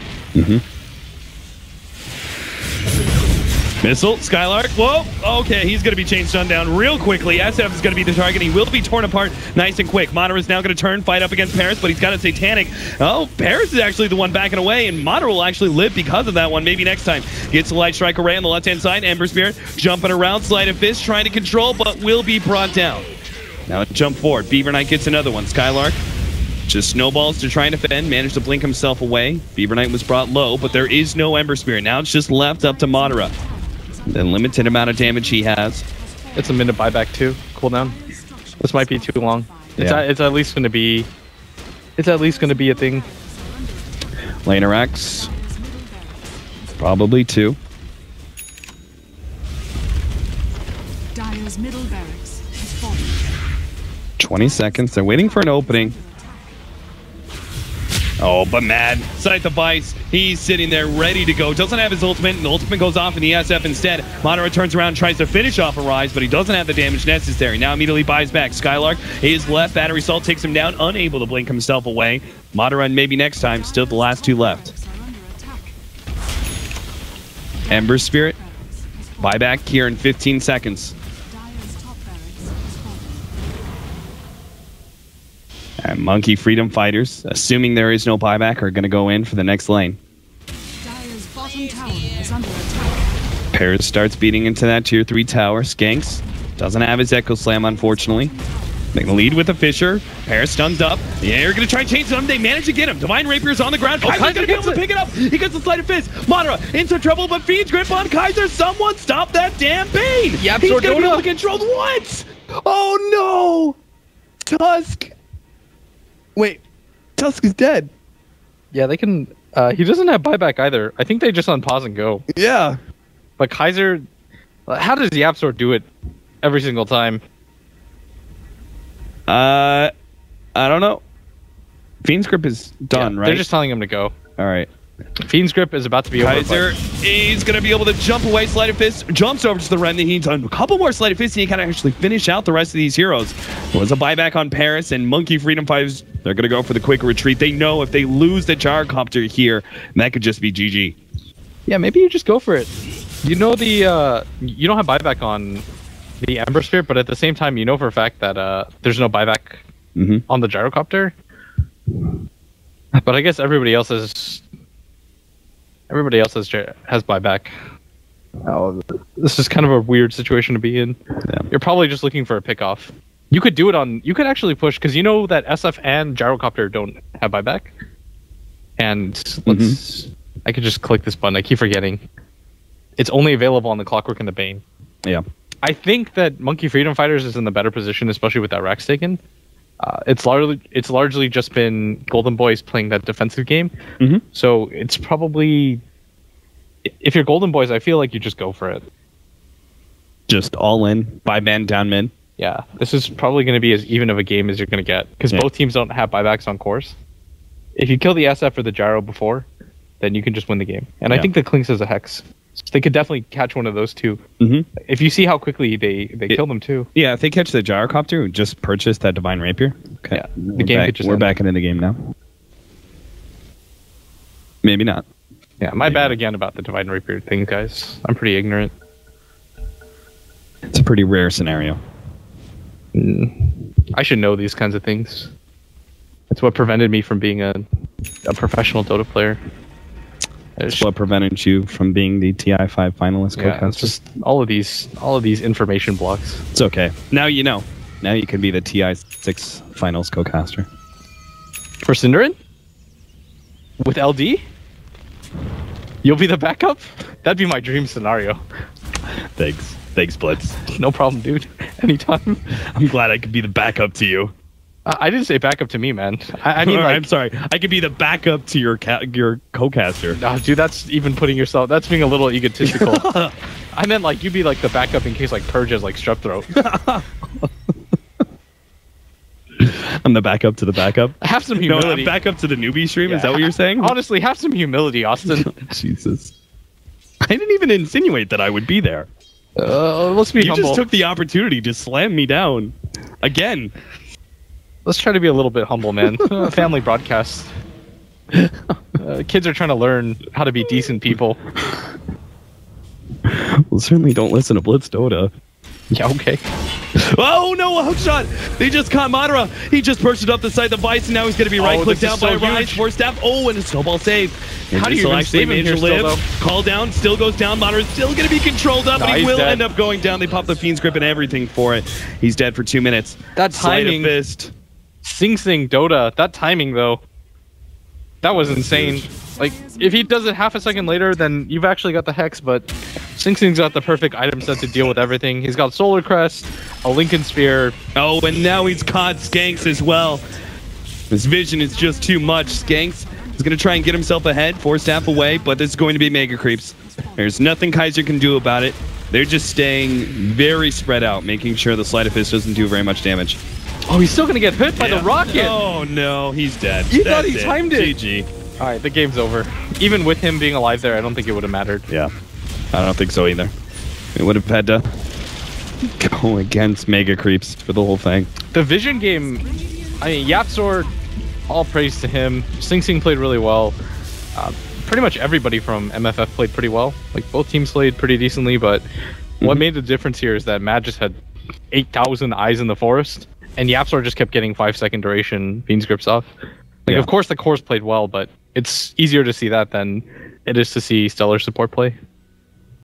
Missile, Skylark, whoa, okay, he's going to be chain stunned down real quickly. SF is going to be the target, he will be torn apart nice and quick. Madara is now going to turn, fight up against Paris, but he's got a Satanic. Oh, Paris is actually the one backing away, and Madara will actually live because of that one, maybe next time. Gets the Light Strike Array on the left-hand side, Ember Spirit jumping around, Sleight of Fist, trying to control, but will be brought down. Now jump forward, Beaver Knight gets another one, Skylark. Just snowballs to try and defend, managed to blink himself away. Beaver Knight was brought low, but there is no Ember Spirit. Now it's just left up to Madara. The limited amount of damage he has. It's a minute buyback too. Cooldown. This might be too long. Yeah. It's at least going to be. It's at least going to be a thing. Laner X. Probably 2. Dire's middle barracks has fallen. 20 seconds. They're waiting for an opening. Oh, but Mad. Sight the Vice. He's sitting there ready to go. Doesn't have his ultimate, and the ultimate goes off in the SF instead. Madara turns around and tries to finish off Arise, but he doesn't have the damage necessary. Now immediately buys back. Skylark is left. Battery Salt takes him down, unable to blink himself away. Madara, and maybe next time. Still the last 2 left. Ember Spirit. Buyback here in 15 seconds. And Monkey Freedom Fighters, assuming there is no buyback, are going to go in for the next lane. Dire's bottom tower is under attack. Paris starts beating into that tier 3 tower. Skanks doesn't have his Echo Slam, unfortunately. They can lead with a Fisher. Paris stuns up. Yeah, they're going to try and change them. They manage to get him. Divine Rapier's on the ground. Kaiser's going to be able to pick it up. He gets the Sleight of Fist. Madara into trouble, but Fiend's grip on Kaiser. Someone stop that damn Bane. Yep, He's going to be able to control what? Oh, no. Tusk. Wait, Tusk is dead. Yeah, they can. He doesn't have buyback either. I think they just unpause and go. Yeah. But Kaiser, how does Yapsor do it every single time? I don't know. Fiend's Grip is done, right? They're just telling him to go. All right. Fiend's Grip is about to be over. Kaiser, he's going to be able to jump away. Sleight of Fist jumps over to the Ren. He's done a couple more Sleight of Fists, and he can actually finish out the rest of these heroes. There was a buyback on Paris, and Monkey Freedom Fighters, they're going to go for the quick retreat. They know if they lose the Gyrocopter here, that could just be GG. Yeah, maybe you just go for it. You know you don't have buyback on the Ember Spirit, but at the same time, you know for a fact that there's no buyback on the Gyrocopter. But I guess everybody else has buyback. Oh, this is kind of a weird situation to be in. Yeah. You're probably just looking for a pickoff. You could do it on. You could actually push because you know that SF and Gyrocopter don't have buyback. And I could just click this button. I keep forgetting. It's only available on the Clockwork and the Bane. Yeah. I think that Monkey Freedom Fighters is in the better position, especially with that Rex taken. It's largely just been Golden Boys playing that defensive game. So it's probably, if you're Golden Boys, I feel like you just go for it. Just all in, buy man, down min. Yeah, this is probably going to be as even of a game as you're going to get because both teams don't have buybacks on course. If you kill the SF or the Gyro before, then you can just win the game. And I think the Clinks has a Hex. So they could definitely catch one of those two. If you see how quickly they kill them too. Yeah, if they catch the Gyrocopter, just purchase that Divine Rapier. Okay. Yeah, the game could just we're back into the game now. Maybe not. Yeah, my bad again about the Divine Rapier thing, guys. I'm pretty ignorant. It's a pretty rare scenario. I should know these kinds of things. It's what prevented me from being a professional Dota player. It's what prevented you from being the TI5 finalist co-caster. It's just all of these information blocks. It's okay. Now you know. Now you can be the TI6 finals co-caster. For Cinderin? With LD? You'll be the backup? That'd be my dream scenario. Thanks. Thanks, Blitz. No problem, dude. Anytime. I'm glad I could be the backup to you. I didn't say backup to me, man. I mean, like, I'm sorry. I could be the backup to your co-caster. Oh, dude, that's even putting yourself. That's being a little egotistical. I meant like you'd be like the backup in case like Purge has like strep throat. I'm the backup to the backup. Have some humility. No, I'm backup to the newbie stream. Is that what you're saying? Honestly, have some humility, Austin. Jesus. I didn't even insinuate that I would be there. Let's be humble. You just took the opportunity to slam me down again. Let's try to be a little bit humble, man. Family broadcast. Kids are trying to learn how to be decent people. Well, certainly don't listen to Blitz Dota. Yeah, okay. Oh no, a hook shot! They just caught Madara. He just burst it up the side of the Vice, and now he's going to be right-clicked down by Rise. Force staff. Oh, and a snowball save. And how do you even save him here still, though? Call down, still goes down. Madara's still going to be controlled up, but he will end up going down. They pop the Fiend's Grip and everything for it. He's dead for 2 minutes. That timing. Fist. Sing Sing Dota. That timing, though. That was insane. Like, if he does it half a second later, then you've actually got the Hex, but Sing Sing's got the perfect item set to deal with everything. He's got Solar Crest, a Lincoln Spear. Oh, and now he's caught Skanks as well. His vision is just too much. Skanks is going to try and get himself ahead, 4 staff away, but this is going to be Mega Creeps. There's nothing Kaiser can do about it. They're just staying very spread out, making sure the Sleight of Fist doesn't do very much damage. Oh, he's still going to get hit by the rocket. Oh, no, he's dead. You thought he timed it. GG. All right, the game's over. Even with him being alive there, I don't think it would have mattered. Yeah, I don't think so either. We would have had to go against Mega Creeps for the whole thing. The Vision game, I mean, Yapzor, all praise to him. Sing Sing played really well. Pretty much everybody from MFF played pretty well. Like, both teams played pretty decently, but what made the difference here is that Matt just had 8,000 eyes in the forest, and Yapzor just kept getting 5-second duration Fiend's Grips off. Like, of course the cores played well, but it's easier to see that than it is to see Stellar support play.